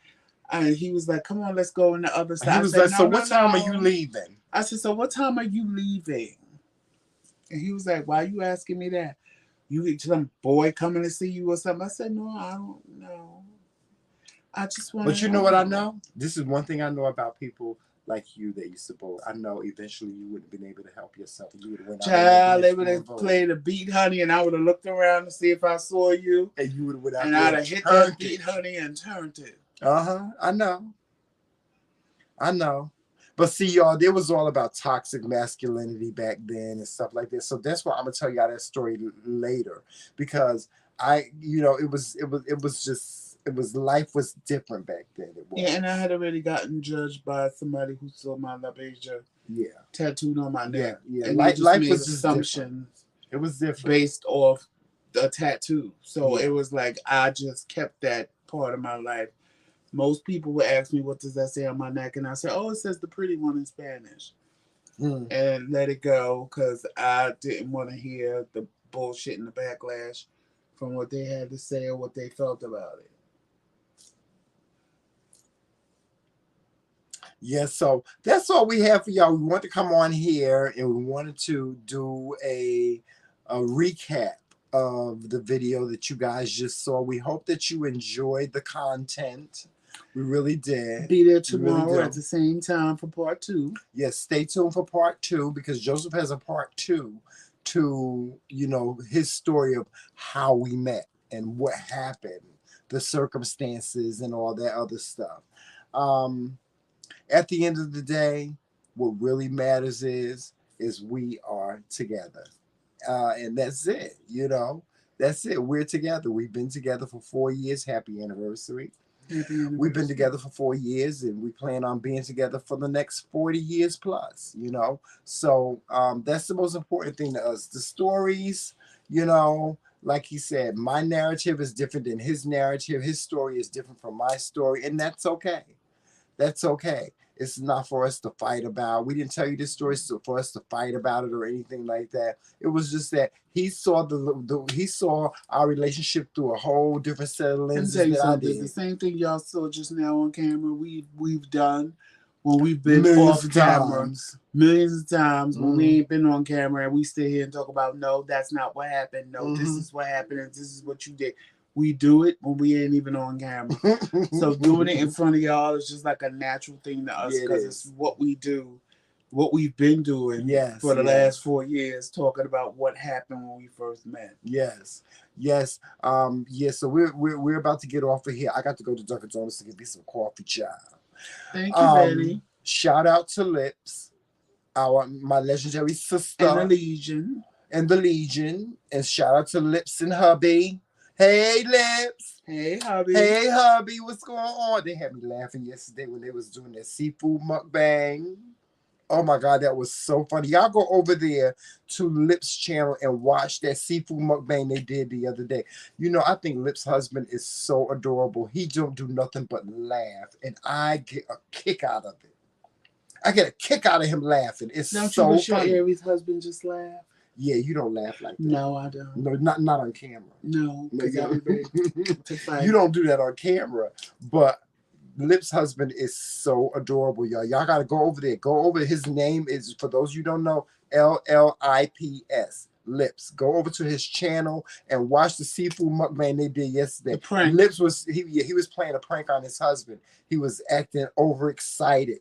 Speaker 1: And he was like, come on, let's go on the other side. He was like, so what time are you leaving? I said, so what time are you leaving? And he was like, why are you asking me that? You get some boy coming to see you or something? I said, no, I don't know. I just want to. But you know what I know? This is one thing I know about people like you that used to vote. I know eventually you wouldn't have been able to help yourself. You would have went out. Child, they would have played a beat, honey, and I would have looked around to see if I saw you. And you would have went out and I'd have hit that beat, honey, and turned it. I know. I know. But see, y'all, it was all about toxic masculinity back then and stuff like that. So that's why I'm gonna tell y'all that story later, because it was life was different back then. It was.
Speaker 2: Yeah, and I had already gotten judged by somebody who saw my La Beja tattooed on my neck.
Speaker 1: Yeah.
Speaker 2: And
Speaker 1: Life,
Speaker 2: they just
Speaker 1: life
Speaker 2: made
Speaker 1: was just
Speaker 2: assumptions.
Speaker 1: It was different
Speaker 2: based off the tattoo. So it was like I just kept that part of my life. Most people would ask me, what does that say on my neck? And I say, oh, it says the pretty one in Spanish. And let it go, because I didn't want to hear the bullshit and the backlash from what they had to say or what they felt about it.
Speaker 1: Yeah, so that's all we have for y'all. We want to come on here and we wanted to do a recap of the video that you guys just saw. We hope that you enjoyed the content. We really did.
Speaker 2: Be there tomorrow at the same time for part 2.
Speaker 1: Yes, stay tuned for part 2, because Joseph has a part 2 to, his story of how we met and what happened, the circumstances and all that other stuff. At the end of the day, what really matters is we are together. And that's it, That's it. We're together. We've been together for 4 years. Happy anniversary. We've been together for 4 years, and we plan on being together for the next 40 years plus, So that's the most important thing to us. The stories, like he said, my narrative is different than his narrative. His story is different from my story, and that's okay. That's okay. It's not for us to fight about. We didn't tell you this story for us to fight about it or anything like that. It was just that he saw he saw our relationship through a whole different set of lenses than I did.
Speaker 2: The same thing y'all saw just now on camera, we've done when we've been
Speaker 1: millions
Speaker 2: off camera millions of times when we ain't been on camera, and we sit here and talk about, no, that's not what happened. No, this is what happened, and this is what you did. We do it when we ain't even on camera. So doing it in front of y'all is just like a natural thing to us, because it's what we do, what we've been doing for the last 4 years, talking about what happened when we first met.
Speaker 1: Yes. So we're about to get off of here. I got to go to Dunkin' Donuts to get me some coffee, child.
Speaker 2: Thank you, Betty.
Speaker 1: Shout out to Lips, my legendary sister,
Speaker 2: and
Speaker 1: the Legion, and shout out to Lips and hubby. Hey, Lips.
Speaker 2: Hey, hubby.
Speaker 1: Hey, hubby. What's going on? They had me laughing yesterday when they was doing their seafood mukbang. Oh, my God. That was so funny. Y'all go over there to Lips' channel and watch that seafood mukbang they did the other day. I think Lips' husband is so adorable. He don't do nothing but laugh, and I get a kick out of it. I get a kick out of him laughing. It's so funny.
Speaker 2: Your Aries husband just laugh?
Speaker 1: Yeah, you don't laugh like that.
Speaker 2: No, I don't.
Speaker 1: No, not on camera.
Speaker 2: No,
Speaker 1: you don't do that on camera. But Lips' husband is so adorable, y'all. Y'all gotta go over there. Go over. His name is, for those you don't know, Lips. Lips. Go over to his channel and watch the seafood mukbang they did yesterday.
Speaker 2: The prank.
Speaker 1: Lips was he was playing a prank on his husband. He was acting overexcited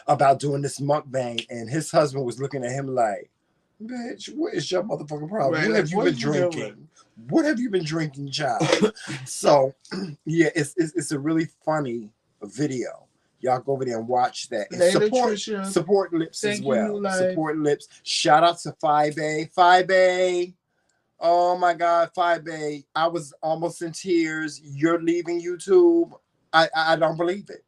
Speaker 1: about doing this mukbang, and his husband was looking at him like, bitch, what is your motherfucking problem?
Speaker 2: Right,
Speaker 1: what have you been drinking? What have you been drinking, child? So, yeah, it's a really funny video. Y'all go over there and watch that. And support Lips as well. Support Lips. Shout out to 5A. 5A. Oh my God, 5A. I was almost in tears. You're leaving YouTube. I don't believe it.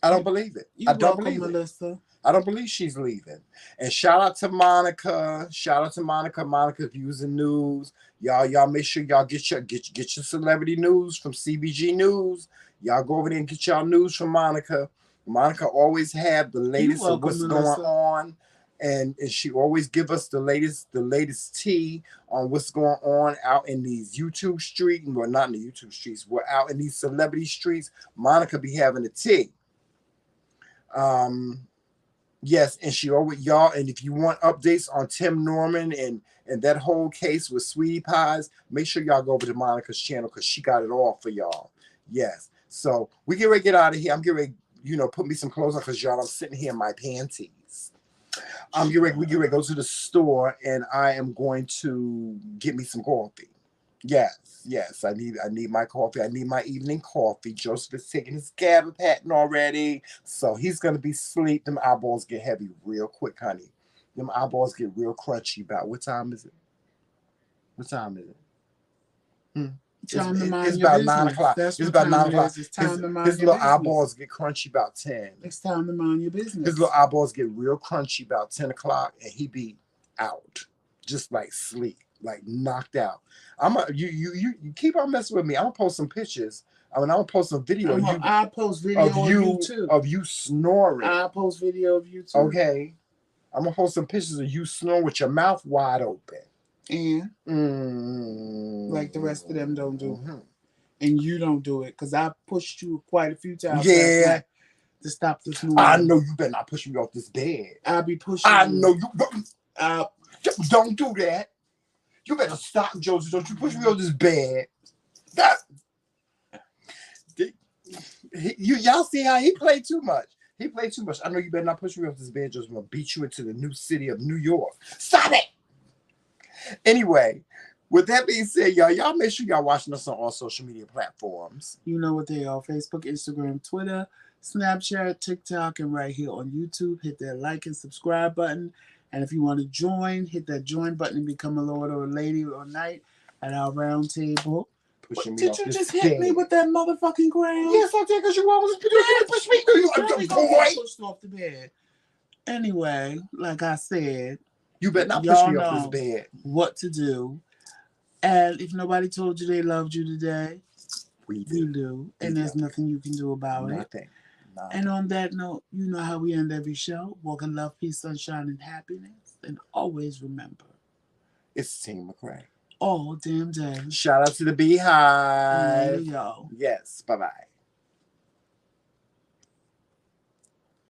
Speaker 1: I don't believe it. I don't believe it.
Speaker 2: Melissa.
Speaker 1: I don't believe she's leaving. And shout out to Monica. Shout out to Monica. Monica Views and News. Y'all make sure y'all get your celebrity news from CBG News. Y'all go over there and get y'all news from Monica. Monica always have the latest of what's going on. And she always give us the latest tea on what's going on out in these YouTube streets. Well, not in the YouTube streets. We're out in these celebrity streets. Monica be having the tea. Yes, and she always, y'all, and if you want updates on Tim Norman and that whole case with Sweetie Pies, make sure y'all go over to Monica's channel, because she got it all for y'all. Yes. So we get ready to get out of here. I'm getting ready, put me some clothes on, because y'all, I'm sitting here in my panties. We get ready to go to the store, and I am going to get me some coffee. Yes. I need my coffee. I need my evening coffee. Joseph is taking his gabapentin already, so he's gonna be asleep. Them eyeballs get heavy real quick, honey. Them eyeballs get real crunchy. About what time is it? What time is it?
Speaker 2: Time to mind
Speaker 1: It's
Speaker 2: your
Speaker 1: about
Speaker 2: business.
Speaker 1: 9 o'clock.
Speaker 2: That's
Speaker 1: It's
Speaker 2: what
Speaker 1: about
Speaker 2: time
Speaker 1: 9
Speaker 2: it
Speaker 1: o'clock.
Speaker 2: is. It's time to mind
Speaker 1: His
Speaker 2: your
Speaker 1: little
Speaker 2: business.
Speaker 1: eyeballs get crunchy about 10.
Speaker 2: It's time to mind your business.
Speaker 1: His little eyeballs get real crunchy about 10 o'clock, and he be out, just like sleep, like knocked out. You keep on messing with me. I'm gonna post some pictures. I'm gonna post some video
Speaker 2: I'll post video of you too.
Speaker 1: Of you snoring.
Speaker 2: I'll post video of you too.
Speaker 1: Okay. I'm gonna post some pictures of you snoring with your mouth wide open.
Speaker 2: And like the rest of them don't do. And you don't do it because I pushed you quite a few times last night to stop the snoring.
Speaker 1: I know you better not push me off this bed.
Speaker 2: I'll be pushing
Speaker 1: I
Speaker 2: you.
Speaker 1: know you don't do that. You better stop, Joseph. Don't you push me off this bed. Y'all see how he played too much. He played too much. I know you better not push me off this bed, Joseph. I'm gonna beat you into the new city of New York. Stop it! Anyway, with that being said, y'all make sure y'all watching us on all social media platforms.
Speaker 2: You know what they are: Facebook, Instagram, Twitter, Snapchat, TikTok, and right here on YouTube. Hit that like and subscribe button. And if you want to join, hit that join button and become a lord or a lady or knight at our round table. Did you just hit me with that motherfucking crown?
Speaker 1: Yes, I did, because you always push me. You boy.
Speaker 2: Pushed off the bed. Anyway, like I said,
Speaker 1: you better not push me off this bed.
Speaker 2: What to do? And if nobody told you they loved you today, we do. And there's nothing you can do about it. Nothing. And on that note, you know how we end every show. Walk in love, peace, sunshine, and happiness. And always remember,
Speaker 1: it's Team McRae.
Speaker 2: All damn day.
Speaker 1: Shout out to the Beehive.
Speaker 2: Yo.
Speaker 1: Yes. Bye-bye.